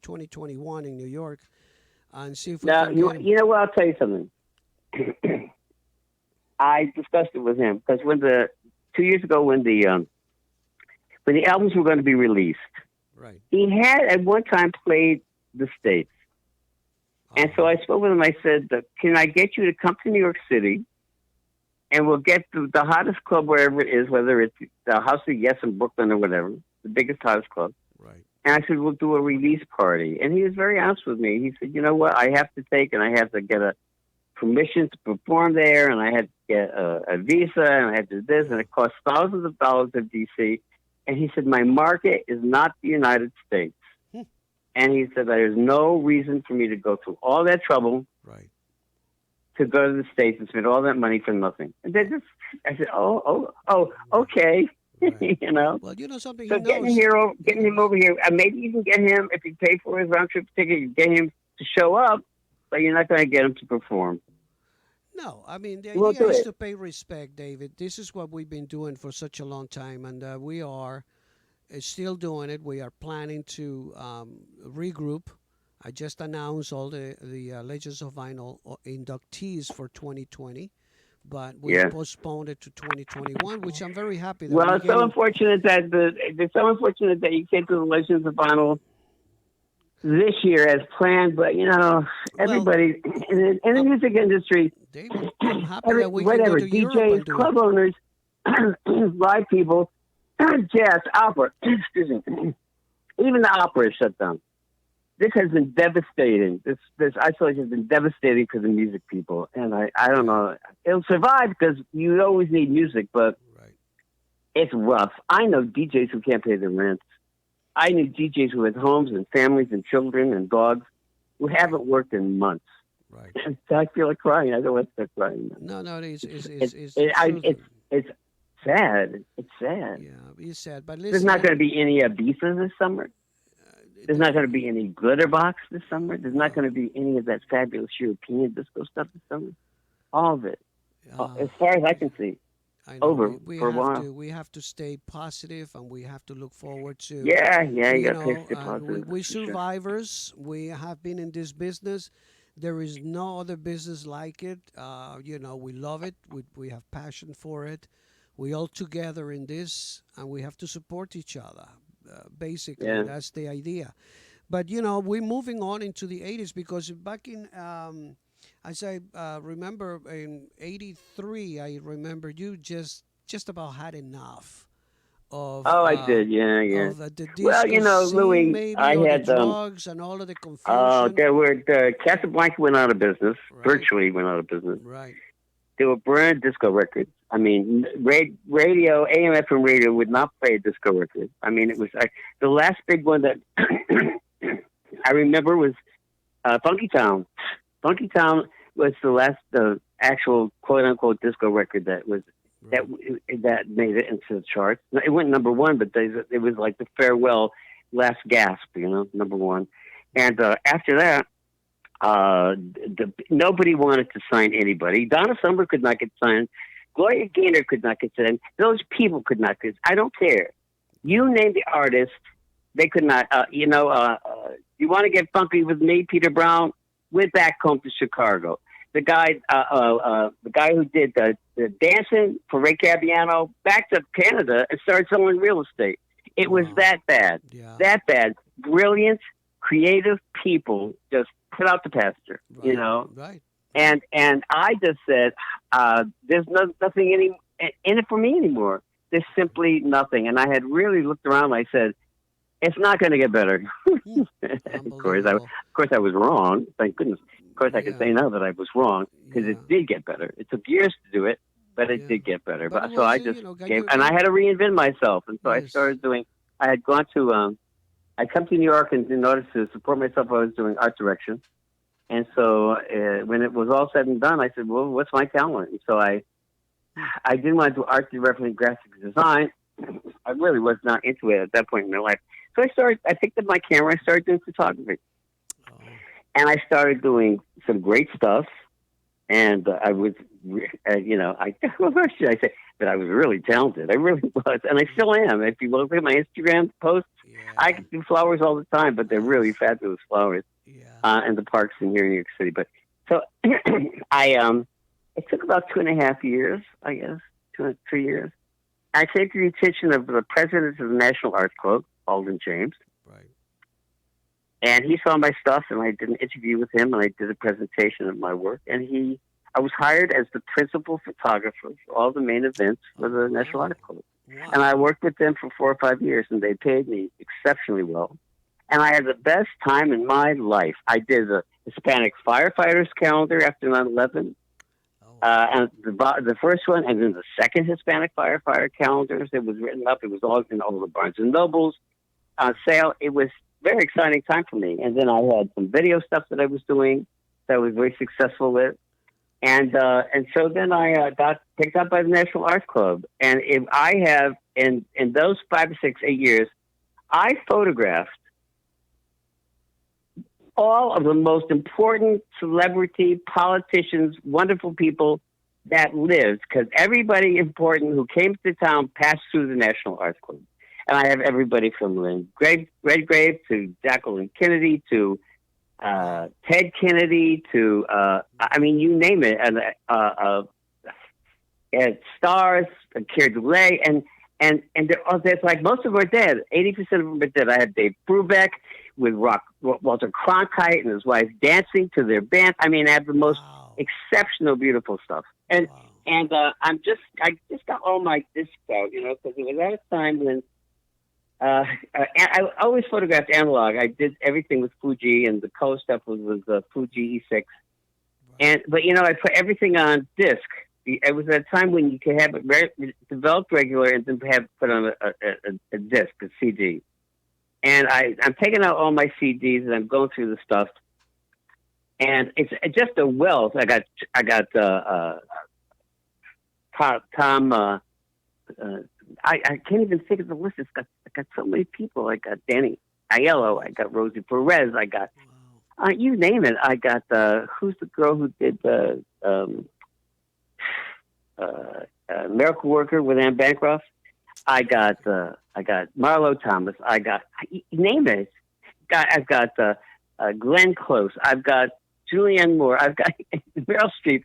2021 in New York, and see if we Now, can get him. you know what? I'll tell you something. I discussed it with him because 2 years ago when the albums were going to be released, Right. he had at one time played the States. And so I spoke with him. I said, "Can I get you to come to New York City, and we'll get the hottest club wherever it is, whether it's the House of Yes in Brooklyn or whatever, the biggest, hottest club." Right. And I said, "We'll do a release party." And he was very honest with me. He said, "You know what? I have to get a permission to perform there, and I had to get a visa, and I had to do this, and it cost thousands of dollars in D.C." And he said, "My market is not the United States." And he said, "There's no reason for me to go through all that trouble Right. to go to the States and spend all that money for nothing. And they just, I said, okay. Right. You know. Well, you know something. So He knows. getting him over here, maybe you can get him, if you pay for his round trip ticket, you get him to show up, but you're not going to get him to perform. No, I mean the You won't idea do is it. to pay respect, David. This is what we've been doing for such a long time, and we are still doing it. We are planning to regroup. I just announced all the Legends of Vinyl inductees for 2020, but we Yeah. postponed it to 2021, which I'm very happy that Well, we're it's so getting. unfortunate that it's so unfortunate that you can't do the Legends of Vinyl this year as planned. But you know, Well, everybody in the um, music industry, David, I'm happy that we can go whatever, to Europe DJs, and do it. club owners, live people, jazz, opera, excuse me, even the opera is shut down. This has been devastating. This isolation has been devastating for the music people, and I don't know. It'll survive because you always need music, but Right. it's rough. I know DJs who can't pay their rent. I knew DJs who had homes and families and children and dogs who haven't worked in months. Right. And I feel like crying. I don't want to start crying. No, no, It's it's it, I, truly. it's sad. It's sad. Yeah, it's sad. But There's listen, not going to be any Ibiza this summer. There's not going to be any Glitterbox this summer. There's not going to be any of that fabulous European disco stuff this summer. All of it, as far as I can see, I know over we for a have while. we have to stay positive and we have to look forward to Yeah, you you got to know stay and positive. we That's for sure. survivors. We have been in this business. There is no other business like it. You know, we love it. We have passion for it. We all together in this, and we have to support each other. Basically, Yeah. that's the idea. But you know, we're moving on into the 80s because back in, as I remember in '83, I remember you just about had enough Oh, I did. Yeah, yeah. of the Well, disco scene, Louis, maybe, I or the had drugs and all of the confusion. there were Casablanca went out of business. Right, Virtually went out of business. right. They were brand disco records. I mean, radio, AM/FM radio would not play a disco record. I mean, it was the last big one that I remember was Funky Town. Funky Town was the last actual quote unquote disco record that was Right. that made it into the charts. It went number one, but it was like the farewell, last gasp, number one. And after that, nobody wanted to sign anybody. Donna Summer could not get signed. Gloria Gaynor could not get signed. Those people could not get. I don't care. You name the artist, they could not. You want to get funky with me, Peter Brown? Went back home to Chicago. The guy who did the dancing for Ray Cabiano, back to Canada and started selling real estate. It was that bad. Yeah. That bad. Brilliant, creative people just put out the pasture, Right. Right. And I just said, there's nothing in it for me anymore. There's simply nothing. And I had really looked around. And I said, it's not going to get better. Of course, I was wrong. Thank goodness. Of course, I can say now that I was wrong because it did get better. It took years to do it, but it did get better. But So I was, just gave, and I had to reinvent myself. And so I started doing. I had gone to. I come to New York, and in order to support myself, I was doing art direction. And so when it was all said and done, I said, "Well, what's my talent?" And so I didn't want to do art direction and graphic design. I really was not into it at that point in my life. So I picked up my camera. I started doing photography. And I started doing some great stuff. And I was, what should I say? But I was really talented. I really was. And I still am. If you look at my Instagram posts, I can do flowers all the time, but they're really fabulous flowers in the parks in here in New York City. But so it took about 2.5 years, I guess, 3 years. I came to the attention of the president of the National Art Club, Alden James. Right. And he saw my stuff, and I did an interview with him, and I did a presentation of my work. And I was hired as the principal photographer for all the main events for the National Art Club. Wow. And I worked with them for 4 or 5 years, and they paid me exceptionally well. And I had the best time in my life. I did the Hispanic Firefighters calendar after 9/11. And the first one, and then the second Hispanic firefighter calendars. It was written up. It was all in all the Barnes and Nobles sale. It was a very exciting time for me. And then I had some video stuff that I was doing that I was very successful with. And so then I got picked up by the National Arts Club, and if I have in those 5 or 6, 8 years, I photographed all of the most important celebrity, politicians, wonderful people that lived, because everybody important who came to town passed through the National Arts Club. And I have everybody from Lynn Redgrave to Jacqueline Kennedy to Ted Kennedy to, I mean, you name it. And stars, Keir Dullea, and there's like most of them are dead. 80% of them are dead. I had Dave Brubeck with Walter Cronkite and his wife dancing to their band. I mean, I have the most exceptional, beautiful stuff. And I just got all my discs out, you know, because it was at a time when I always photographed analog. I did everything with Fuji, and the color stuff was Fuji E6. But you know, I put everything on disc. It was at a time when you could have it developed regular and then put on a disc, a CD. And I'm taking out all my CDs and I'm going through the stuff, and it's just a wealth. I got Tom. I can't even think of the list. I got so many people. I got Danny Aiello. I got Rosie Perez. I got you name it. I got who's the girl who did the Miracle Worker with Anne Bancroft. I got Marlo Thomas. I got name it. I've got Glenn Close. I've got Julianne Moore. I've got Meryl Streep.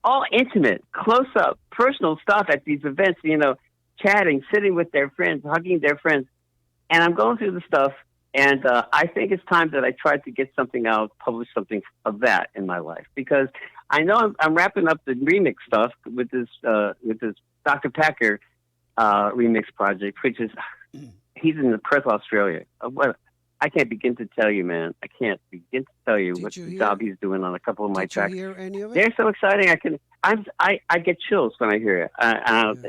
All intimate, close up, personal stuff at these events. You know, chatting, sitting with their friends, hugging their friends, and I'm going through the stuff. And I think it's time that I try to get something out, publish something of that in my life, because I know I'm wrapping up the remix stuff with this Dr. Packer remix project, which is he's in Perth, Australia. What I can't begin to tell you, man. I can't begin to tell you what the job he's doing on a couple of my tracks. Did you hear any of it? They're so exciting. I get chills when I hear it.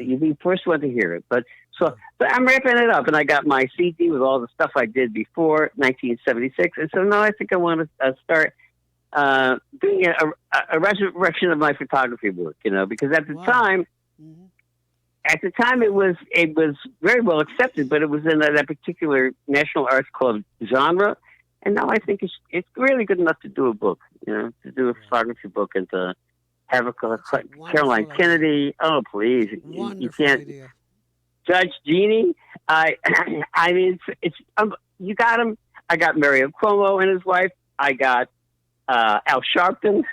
You'll be the first one to hear it. But I'm wrapping it up, and I got my CD with all the stuff I did before 1976, and so now I think I want to start doing a resurrection of my photography work. You know, because at the time. Mm-hmm. At the time, it was very well accepted, but it was in that particular National Arts Club genre. And now I think it's really good enough to do a book, you know, to do a photography book and to have a Caroline Kennedy. Oh, please, you can't idea. Judge Jeannie. I mean, it's you got him. I got Mario Cuomo and his wife. I got Al Sharpton.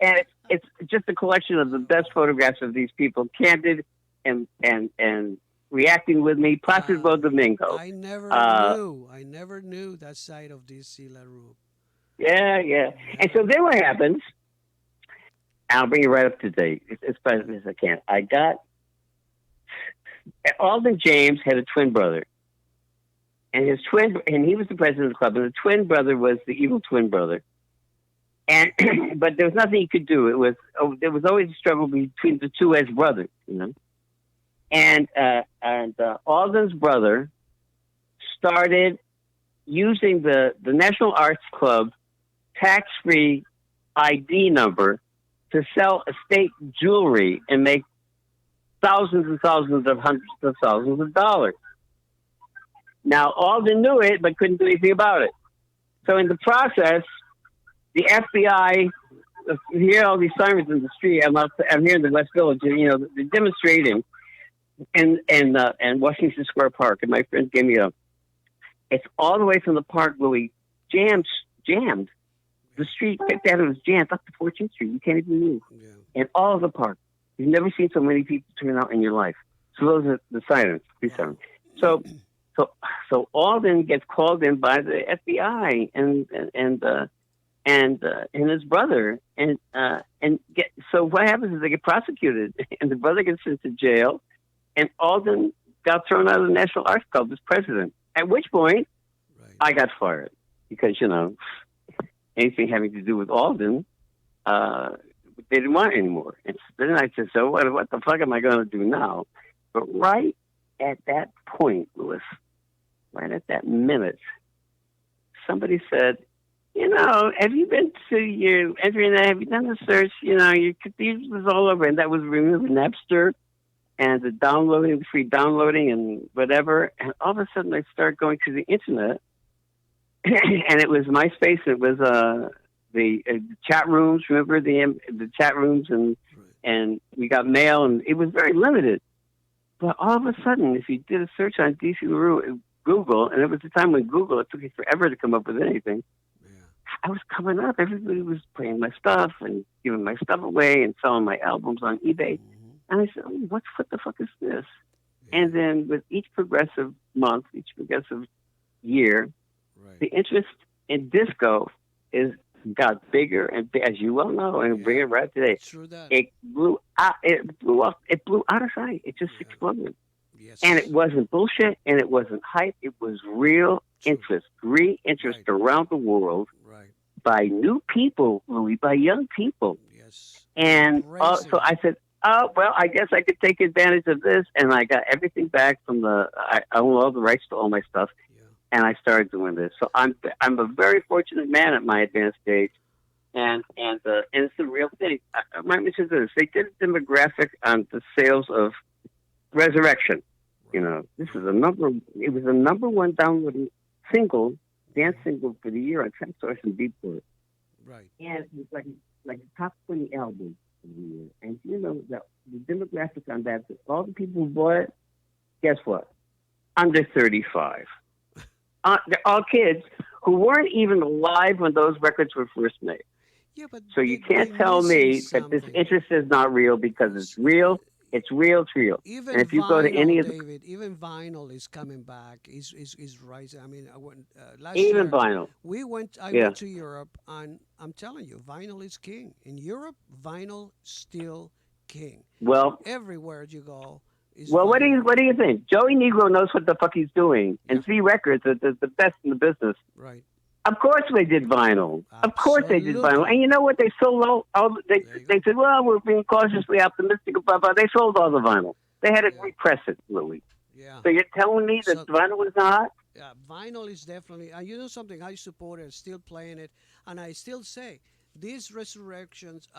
And it's just a collection of the best photographs of these people, candid and reacting with me. Placido Domingo. I never knew that side of D.C. LaRue. Yeah. And so then what happens? I'll bring you right up to date as fast as I can. I got Alden James had a twin brother, and he was the president of the club, and the twin brother was the evil twin brother. And but there was nothing he could do. There was always a struggle between the two as brothers, you know. And Alden's brother started using the National Arts Club tax-free ID number to sell estate jewelry and make thousands and thousands of hundreds of thousands of dollars. Now Alden knew it, but couldn't do anything about it. So in the process, the FBI, you hear all these sirens in the street. I'm here in the West Village, and, you know, they're demonstrating in Washington Square Park. And my friends gave me it's all the way from the park where we jammed. The street, picked out, it was jammed up to 14th Street. You can't even move. Yeah. And all of the park. You've never seen so many people turn out in your life. So those are the sirens. So Alden gets called in by the FBI and his brother, so what happens is they get prosecuted, and the brother gets sent to jail, and Alden got thrown out of the National Arts Club as president. At which point, I got fired because, you know, anything having to do with Alden, they didn't want anymore. And then I said, so what the fuck am I going to do now? But right at that point, Louis, right at that minute, somebody said, have you been to your internet? Have you done the search? Your cathedrals was all over, and that was removing Napster and the downloading, free downloading, and whatever. And all of a sudden, I started going to the internet, and it was MySpace. It was the chat rooms. Remember the chat rooms, and we got mail, and it was very limited. But all of a sudden, if you did a search on DC LaRue, Google, and it was the time when Google, it took you forever to come up with anything. I was coming up. Everybody was playing my stuff and giving my stuff away and selling my albums on eBay. And I said, what the fuck is this? And then with each progressive month, each progressive year, the interest in disco got bigger, and as you well know, and bring it right today, it blew out. It blew up. It blew out of sight. It just exploded. Yes. And it wasn't bullshit, and it wasn't hype. It was real interest, around the world by new people, Louis, by young people. Yes. And so I said, well, I guess I could take advantage of this, and I got everything back from I own all the rights to all my stuff, and I started doing this. So I'm a very fortunate man at my advanced age, and it's the real thing. I might mention this: they did a demographic on the sales of Resurrection. This is it was a number one downloading dance single for the year on Tracksource and Billboard. Right. And it was like the top 20 albums of the year. And that the demographic on that, all the people who bought it, guess what? Under 35. They're all kids who weren't even alive when those records were first made. Yeah, but so you can't tell me that this interest is not real, because it's real. It's real. Even and if you vinyl, go to any of David, even vinyl is coming back. Is rising. I mean, I went last even year. Vinyl. I went to Europe, and I'm telling you, vinyl is king in Europe. Vinyl still king. Well, everywhere you go. Well, what do you think? Joey Negro knows what the fuck he's doing, and V Records is the best in the business. Right. Of course they did vinyl. Absolutely. Of course they did vinyl. And you know what? They sold they said, well, we're being cautiously optimistic about it. They sold all the vinyl. They had to repress it, Louis. Yeah. So you're telling me that vinyl is not? Yeah, vinyl is definitely. And you know something? I support it, still playing it. And I still say, these Resurrections,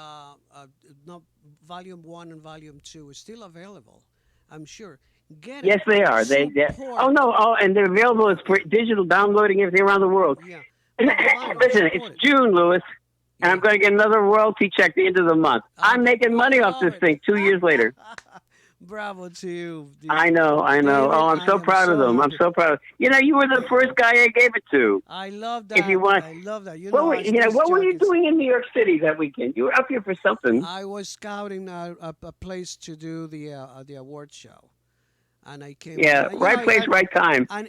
Volume 1 and Volume 2 is still available. I'm sure. Get it. Yes, they are. And they're available as digital downloading everything around the world. Yeah. Listen, it's June, Louis, and I'm going to get another royalty check at the end of the month. I'm making money off this thing 2 years later. Bravo to you. I know. David, I'm so proud of them. I'm so proud. You were the first guy I gave it to. I love that. If you want. I love that. What were you doing in New York City that weekend? You were up here for something. I was scouting a place to do the award show. And I came. Yeah, right place, right time. And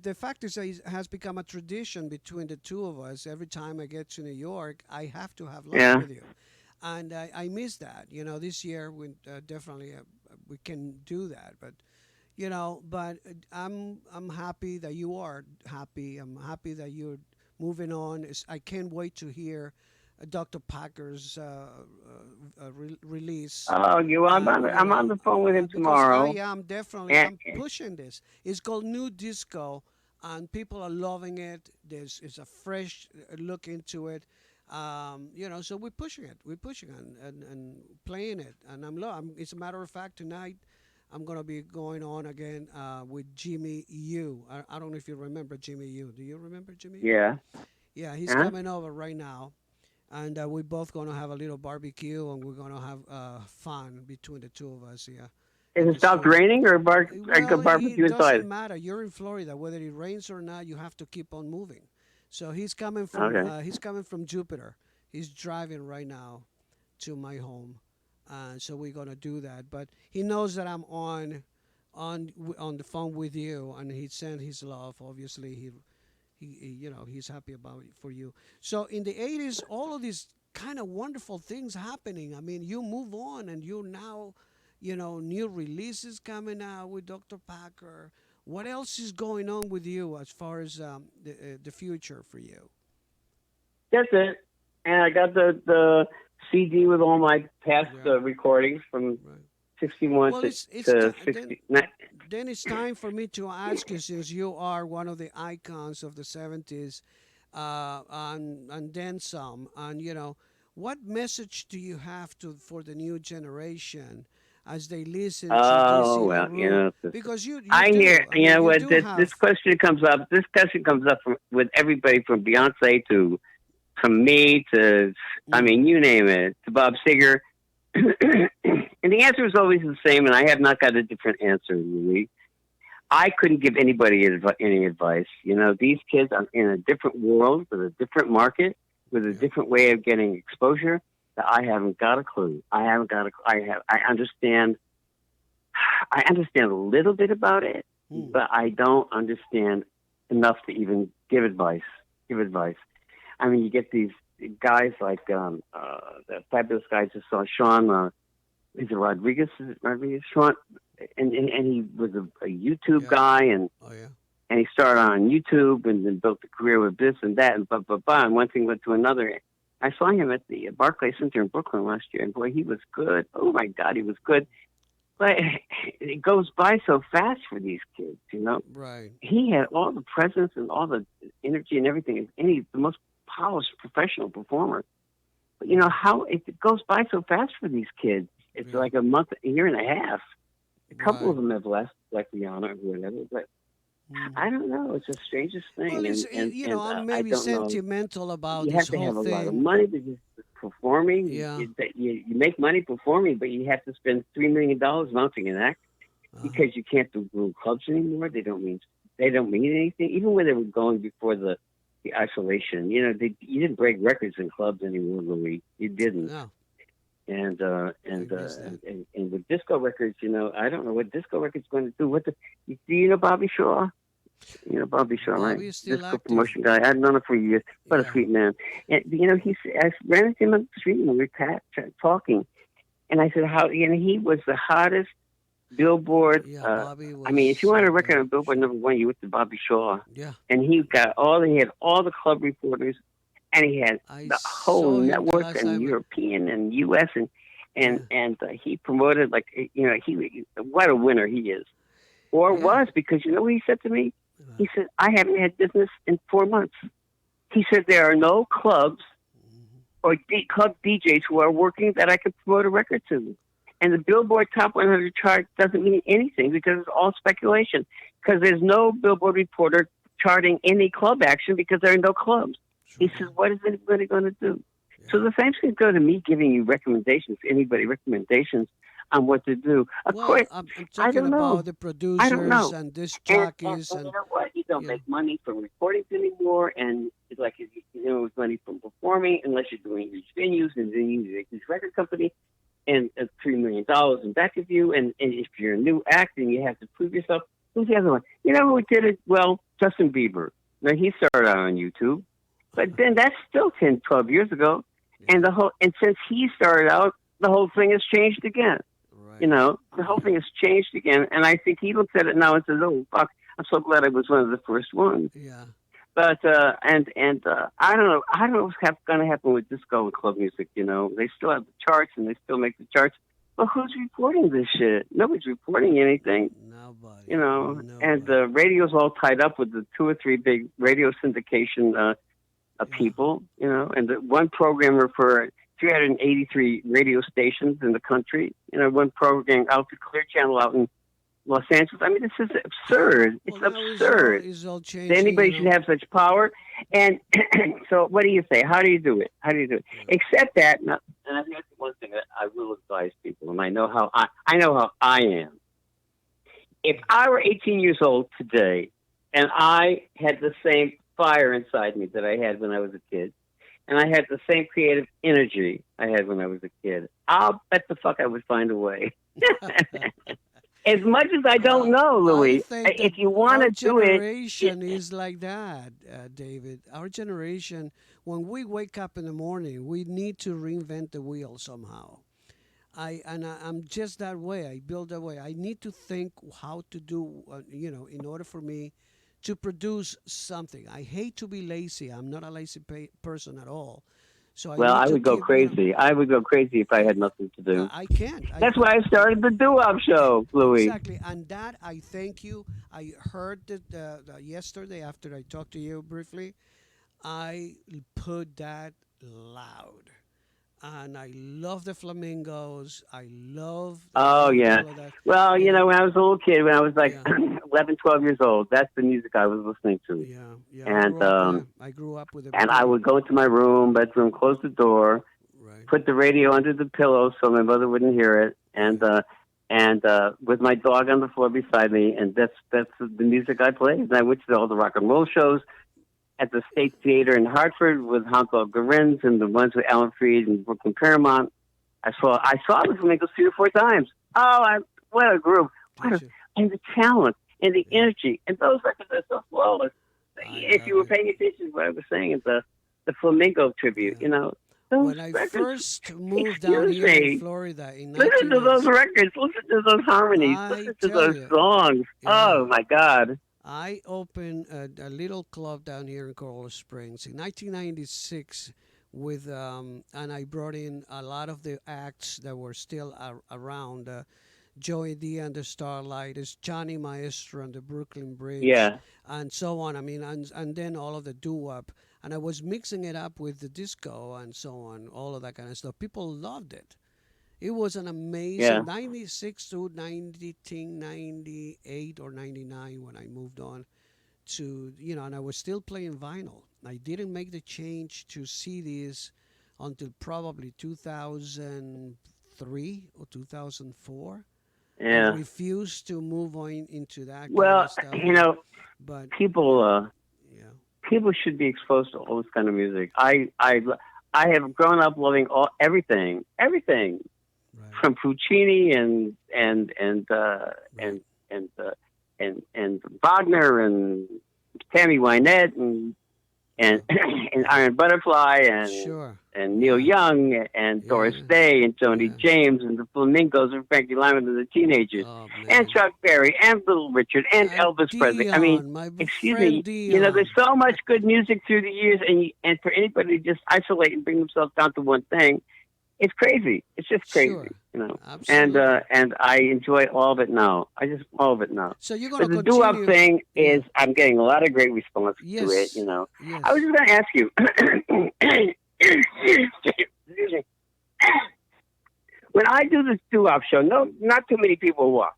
the fact is that it has become a tradition between the two of us. Every time I get to New York, I have to have lunch with you, and I miss that. This year we definitely we can do that. But I'm happy that you are happy. I'm happy that you're moving on. I can't wait to hear Dr. Packer's release. Oh, I'm on the phone with him tomorrow. I'm definitely. I'm pushing this. It's called New Disco, and people are loving it. It's a fresh look into it. So we're pushing it. We're pushing it and playing it. And it's a matter of fact, tonight I'm gonna be going on again with Jimmy U. I don't know if you remember Jimmy U. Do you remember Jimmy U? Yeah. Yeah, he's coming over right now. And we're both going to have a little barbecue, and we're going to have fun between the two of us. Yeah. Is it stopped raining or barbecue inside? It inside? doesn't matter. You're in Florida. Whether it rains or not, you have to keep on moving. So he's coming from Jupiter. He's driving right now to my home, so we're going to do that. But he knows that I'm on the phone with you, and he sent his love. Obviously, he's happy about it for you. So in the 80s, all of these kind of wonderful things happening. I mean, you move on, and you now, new releases coming out with Dr. Packer. What else is going on with you as far as the future for you? That's it. And I got the CD with all my past recordings from 61 to 60. Then it's time for me to ask you, since you are one of the icons of the 70s, and then some. And what message do you have to for the new generation as they listen to this Oh well, LaRue? Because you I do. hear, I mean, you what do this have. question comes up. This question comes up with everybody from Beyonce to from me to, I Mm, mean, you name it, to Bob Seger. And the answer is always the same, and I have not got a different answer, Louis. I couldn't give anybody any advice. These kids are in a different world with a different market, with a yeah. different way of getting exposure. That I haven't got a clue. I haven't got a. I have. I understand. I understand a little bit about it, Mm, but I don't understand enough to even give advice. Give advice. I mean, you get these guys like the fabulous guy just saw Sean. Is it Rodriguez? Is it Rodriguez? Sean, and he was a YouTube yeah. guy, and Oh yeah. he started on YouTube and then built a career with this and that and blah blah blah. And one thing led to another. I saw him at the Barclays Center in Brooklyn last year, and boy, he was good. Oh my God, he was good. But it goes by so fast for these kids. Right. He had all the presence and all the energy and everything, and he's the most polished professional performer. But how it goes by so fast for these kids. It's Yeah. like a month, a year and a half. A couple Right. of them have left, like Rihanna or whatever. But Mm. I don't know. It's the strangest Well, thing, I'm I maybe don't know. sentimental about You this have to have whole a lot of thing. money to just performing. Yeah. You make money performing, but you have to spend $3 million mounting an act Uh-huh. because you can't do clubs anymore. They don't mean anything. Even when they were going before the isolation, you didn't break records in clubs anymore, Louis. You didn't. No, And I miss that. and with disco records, I don't know what disco records going to do. Do you know Bobby Shaw? Bobby Shaw, right? Bobby is still Disco active. promotion guy. I've known him for years. What a Yeah. sweet man. And I ran into him on the street and we were talking, and I said how he was the hottest Billboard. Yeah, Bobby I mean, if you was want a out record there. on Billboard #1, you went to Bobby Shaw, Yeah. and he had all the club reporters, and he had I the whole saw him the network last and time. European and U.S. Yeah. and he promoted like he what a winner he is, or Yeah. was, because you know what he said to me? Uh, He said, I haven't had business in 4 months. He said there are no clubs mhm. or club DJs who are working that I could promote a record to. And the Billboard Top 100 chart doesn't mean anything because it's all speculation. Because there's no Billboard reporter charting any club action because there are no clubs. True He says, that. what is anybody going to do? Yeah. So the same thing go to me giving you recommendations, anybody recommendations on what to do. Of Well, course, I'm I talking don't about know. the I don't producers know. and disc And jockeys you and know what? You don't yeah. make money from recordings anymore, and it's like it's money from performing unless you're doing these venues, and then you make this record company and $3 million in back of you, and if you're a new act and you have to prove yourself. Who's the other one? You know who did it well? Justin Bieber. Now he started out on YouTube, but then that's still 10, 12 years ago, Yeah. and since he started out, the whole thing has changed again. Right. The whole thing has changed again. And I think he looks at it now and says, oh, fuck, I'm so glad I was one of the first ones. Yeah. But, I don't know. I don't know what's going to happen with disco and club music. They still have the charts and they still make the charts. But who's reporting this shit? Nobody's reporting anything, Nobody. and Nobody. the radio's all tied up with the 2 or 3 big radio syndication Yeah. people, and the one programmer for 383 radio stations in the country, one program out the Clear Channel out in Los Angeles. I mean, this is absurd. It's Well, now absurd it's all that changing. anybody should have such power. And so, what do you say? How do you do it? How do you do it? Yeah. Except that, and I think that's one thing that I will advise people, and I know how I am. If I were 18 years old today, and I had the same fire inside me that I had when I was a kid, and I had the same creative energy I had when I was a kid, I'll bet the fuck I would find a way. As much as I don't know, I Louis, think that if you want our to do it, generation is like that, David. Our generation, when we wake up in the morning, we need to reinvent the wheel somehow. I'm just that way. I build that way. I need to think how to do, in order for me to produce something. I hate to be lazy. I'm not a lazy person at all. So I well, need I to would go keep, crazy. I would go crazy if I had nothing to do. I can't. That's why I started the doo-wop show, Louis. Exactly, and that I thank you. I heard that yesterday after I talked to you briefly. I put that loud. And I love the flamingos. I Oh, loved yeah. all of that. Well, You know, when I was a little kid, when I was like yeah, 11, 12 years old, that's the music I was listening to. yeah, yeah. I And grew up. Yeah, I grew up with and I the would go into my bedroom, close the door, right, put the radio under the pillow so my mother wouldn't hear it, right. and with my dog on the floor beside me, and that's the music I played. And I went to all the rock and roll shows at the State Theater in Hartford with Hansel Garins and the ones with Alan Freed and Brooklyn Paramount. I saw the Flamingos 3 or 4 times. What a group! What Did a, you? and the talent and the Yeah, energy and those records are so flawless. I If you love were it. paying attention to what I was saying, at the Flamingo tribute, Yeah. those When I records. first moved down Excuse here in me. Florida in Listen to those 1986, records. Listen to those harmonies. I Listen to tell those you, songs. yeah, Oh my God. I opened a little club down here in Coral Springs in 1996 and I brought in a lot of the acts that were still around. Joey D and the Starlighters, Johnny Maestro and the Brooklyn Bridge, Yeah. and so on. I mean, and then all of the doo-wop. And I was mixing it up with the disco and so on, all of that kind of stuff. People loved it. It was an Yeah. amazing 96 to 1998 or 99 when I moved on and I was still playing vinyl. I didn't make the change to CDs until probably 2003 or 2004. I Yeah. refused to move on into that kind Well, of stuff. you know, But people yeah, uh yeah, people should be exposed to all this kind of music. I have grown up loving everything right, from Puccini right, and and uh, and Wagner and Tammy Wynette and yeah, and yeah. Iron Butterfly Sure, and Neil yeah, Young and yeah, Doris yeah, Day and Tony yeah. James and the Flamingos and Frankie Lyman and the Teenagers Oh and man, Chuck Berry and Little Richard and Elvis Presley. I mean, Dion, my excuse friend me, there's Dion. so much good music through the years, and for anybody to just isolate and bring themselves down to one thing, it's crazy. It's just Sure, crazy. And absolutely. and I enjoy all of it now. I just all of it now. So you're But gonna the doo-wop continue, thing yeah. is, I'm getting a lot of great response to it. Yes, I was yes. just going to ask you. Excuse me. When I do this doo-wop show, no, not too many people watch.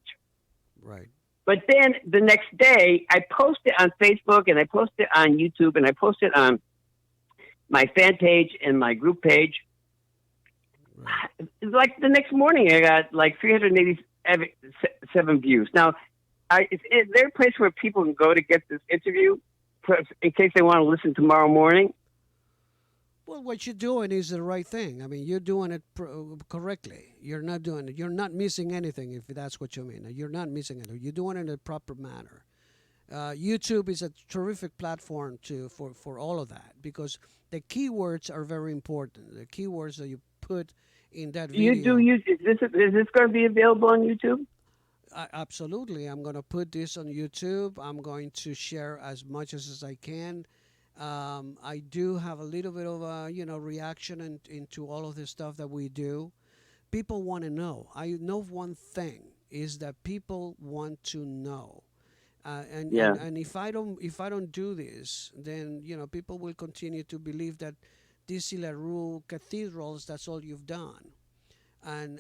Right, But then the next day, I post it on Facebook and I post it on YouTube and I post it on my fan page and my group page. right. Like the next morning, I got like 387 views. Now, is there a place where people can go to get this interview in case they want to listen tomorrow morning? Well, what you're doing is the right thing. I mean, you're doing it correctly. You're not doing it. You're not missing anything, if that's what you mean. You're not missing it. You're doing it in a proper manner. YouTube is a terrific platform for all of that because the keywords are very important. The keywords that you put in that You do video. use is this going to be available on YouTube? Absolutely, I'm going to put this on YouTube. I'm going to share as much as I can. I do have a little bit of a reaction into all of the stuff that we do. People want to know. I know one thing is that people want to know. Yeah, And if I don't do this, then people will continue to believe that this is LaRue cathedrals. That's all you've done, I and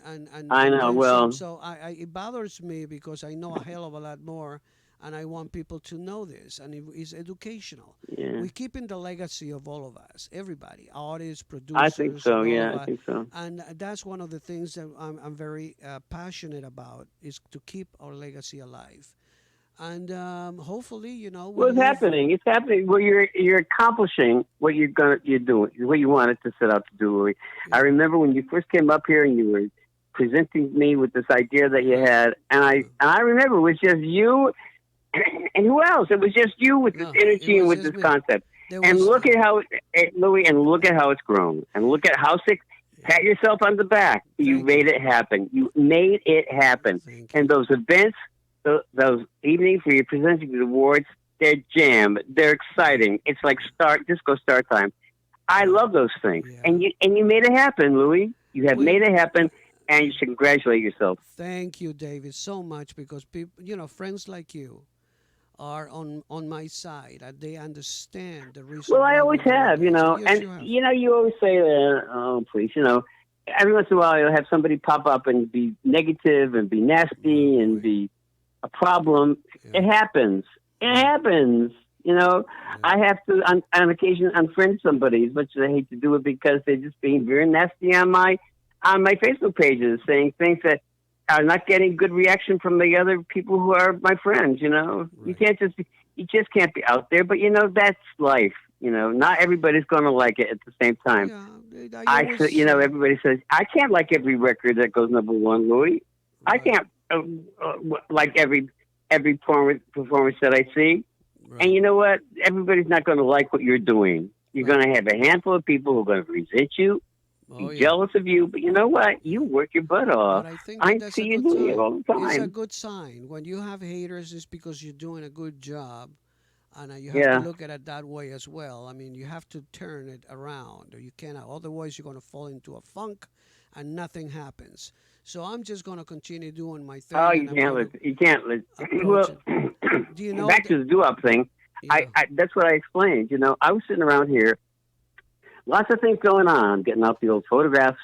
know. then some. Well, So it bothers me because I know a hell of a lot more, and I want people to know this, and it is educational. yeah, We're keeping the legacy of all of us, everybody, artists, I think producers, so. and all Yeah, of I us. think so. And that's one of the things that I'm very passionate about is to keep our legacy alive. And hopefully, we Well, it's live. happening. It's happening. Well, you're accomplishing what you're doing, what you wanted to set out to do. Louis. I Yeah, remember when you first came up here and you were presenting me with this idea that you yeah, had, and yeah. I remember it was just you and who else? It was just you with this No, it energy and was with just this me. concept. There And was. look at how Louis, and look at how it's grown, and look at how sick. Yeah. Pat yourself on the back. You Thank you. made it happen. You made it happen. Thank And you. those events, those evenings where you're presenting the awards, they're jam. They're exciting. It's like disco start time. I Yeah. love those things, Yeah. and you made it happen, Louis. You have We made it happen, and you should congratulate yourself. thank you, David, so much because people, friends like you are on my side. They understand the reason Well, I why always we're doing have, this. Yes, and you have. you always say that. Oh, please, every once in a while you'll have somebody pop up and be negative and be Oh nasty and boy. be a problem. It Yeah. happens. It Yeah. happens. Yeah. I have to on occasion unfriend somebody as much as I hate to do it because they're just being very nasty on my Facebook pages, saying things that are not getting good reaction from the other people who are my friends. You Right. can't you just can't be out there. But that's life. Not everybody's going to like it at the same time. Yeah. I always. Everybody says I can't like every record that goes number one, Louis. I Right. can't like every performance that I see. And Right. you know what? Everybody's not going to like what you're doing. You're Right. going to have a handful of people who are going to resent you, Oh be yeah. jealous of you. But you know what? Yeah. You work your butt But off. I think that I that's see a you good doing it sign. all the It's a time. good sign. When you have haters, it's because you're doing a good job. And you have to Yeah. look at it that way as well. I mean, you have to turn it around, or you cannot. Otherwise, you're going to fall into a funk, and nothing happens. So I'm just going to continue doing my Oh, thing, and I'm going to you can't let. approach Well, it. Do you know back that? to the doo-wop thing. Yeah. That's what I explained. I was sitting around here, lots of things going on, getting out the old photographs.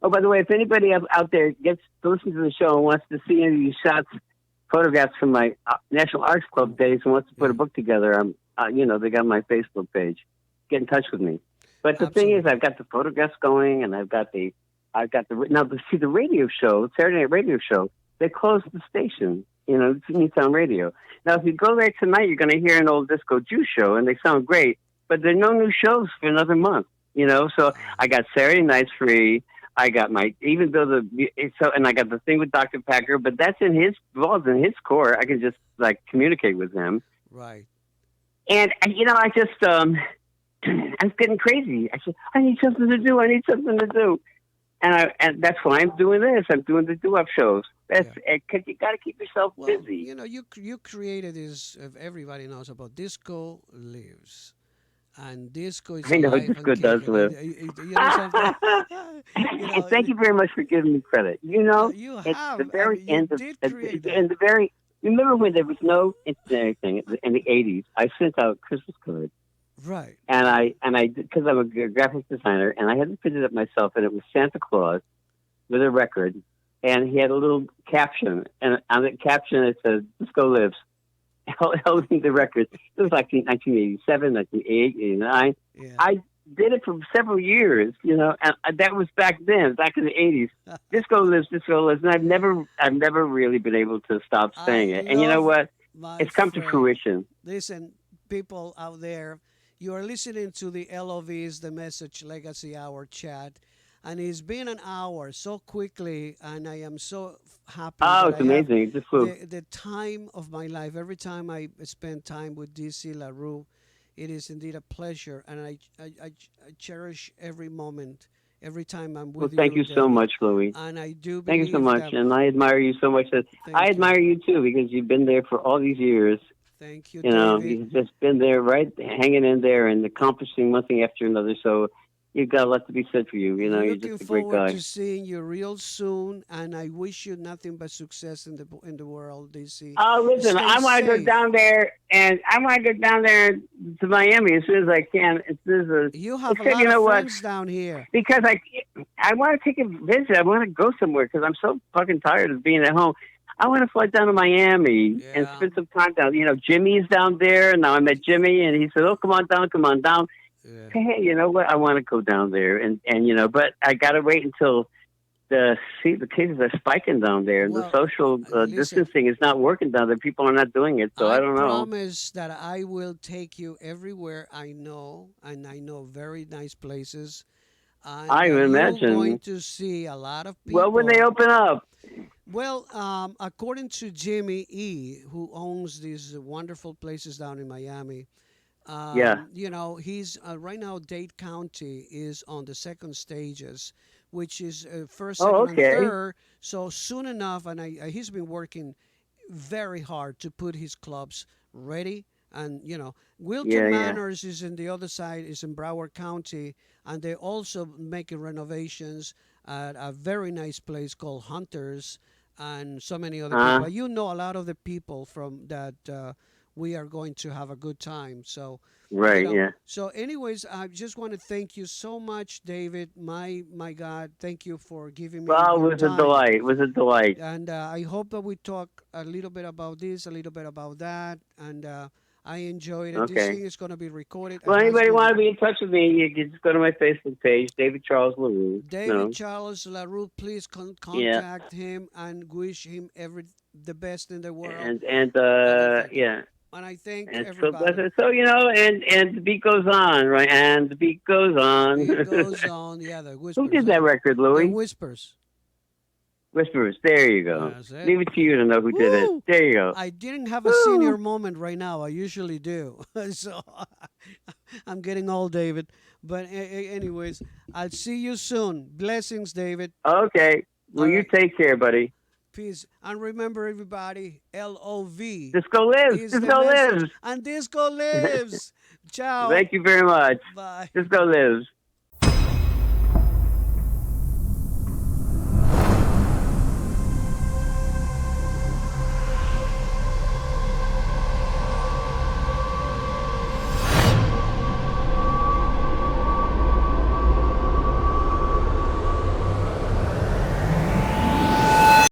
Oh, by the way, if anybody out there gets to listen to the show and wants to see any of these shots, photographs from my National Arts Club days, and wants to put Yeah. a book together, they got my Facebook page. Get in touch with me. But the thing is, Absolutely. I've got the photographs going, and now see the radio show, Saturday Night Radio Show. They closed the station, it's Newtown Radio. Now, if you go there tonight, you're going to hear an old disco juice show, and they sound great. But there are no new shows for another month. So I got Saturday nights free. I got even though and I got the thing with Dr. Packer, but that's in his core. I can just communicate with him. Right. And I just I was getting crazy. I said, I need something to do. I need something to do. And that's why I'm doing this. I'm doing the doo-wop shows. That's because you got to keep yourself Well, busy. you created this. Everybody knows about disco lives, and disco is I know alive and disco does kicking. live. You know something? And thank you very much for giving me credit. You At the have. I very mean, you end of did at create the, that. in the very remember when there was no internet thing in the '80s? I sent out Christmas cards, Right. and I because I'm a graphic designer, and I had to print it up myself, and it was Santa Claus with a record, and he had a little caption, and on the caption it says "Disco Lives." Holding the record. It was like 1987, 1988, 89. Yeah. I did it for several years, and that was back then, back in the 80s. Disco lives, and I've never really been able to stop saying I it. And you know love what? my It's come to friend. fruition. Listen, people out there, you are listening to the L.O.V's The Message Legacy Hour chat, and it's been an hour so quickly, and I am so happy Oh, that it's I have amazing. It just flew. the time of my life. Every time I spend time with DC LaRue, it is indeed a pleasure, and I cherish every moment, every time I'm Well, with thank you, you so David. much, Louis. And I do Thank you so believe much. that. And I admire you so much. I Thank you. admire you, too, because you've been there for all these years. Thank you, David. You've just been there, right, hanging in there and accomplishing one thing after another. So you've got a lot to be said for you. You're Looking just a great forward guy. to seeing you real soon, and I wish you nothing but success in the world, DC. Oh, listen, Stay I want to go safe. down there, and I want to go down there to Miami as soon as I can. As soon as, You have a except, lot you of know what? friends down here. Because I want to take a visit. I want to go somewhere because I'm so fucking tired of being at home. I want to fly down to Miami and Yeah, spend some time down. Jimmy's down there, and now I met Jimmy, and he said, "Oh, come on down, come on down." yeah. Hey, you know what? I want to go down there, and but I got to wait until the cases are spiking down there, and the Well, social listen, distancing is not working down there. People are not doing it, so I I don't know. promise that I will take you everywhere I know, and I know very nice places, and I you're going imagine. to see a lot of Well, when they people. open up, Well, according to Jimmy E., who owns these wonderful places down in Miami, yeah. he's right now. Dade County is on the second stages, which is first, Oh, second, and okay. third. So soon enough, and he's been working very hard to put his clubs ready. And Yeah, Wilton yeah. Manors is in the other side, is in Broward County, and they're also making renovations at a very nice place called Hunters, and so many other people. Uh, You know a lot of the people from that we are going to have a good time. So, Right. Yeah. So, anyways, I just want to thank you so much, David. My God, thank you for giving me Well, it your was a time. delight. It was a delight. And I hope that we talk a little bit about this, a little bit about that, and I enjoyed it. This Okay. thing is going to be recorded. It Well, has anybody been want to be in touch with me, you can just go to my Facebook page, David Charles LaRue. David Charles LaRue. Please Yeah. contact him and wish him the best in the world. And yeah. And I thank And everybody. so and the beat goes on, right? And the beat goes on. It goes on. Yeah, the whispers. Who did that record, The Louis? whispers. Whispers. There you go. That's it. Leave it to you to know who did it. Woo! There you go. I didn't have a senior moment right now. I usually do. So I'm getting old, David. But anyways, I'll see you soon. Blessings, David. Okay. Well, All you right. take care, buddy. Peace. And remember, everybody, L.O.V. Disco lives. is the Disco message. lives. And disco lives. Ciao. Thank you very much. Bye. Disco lives.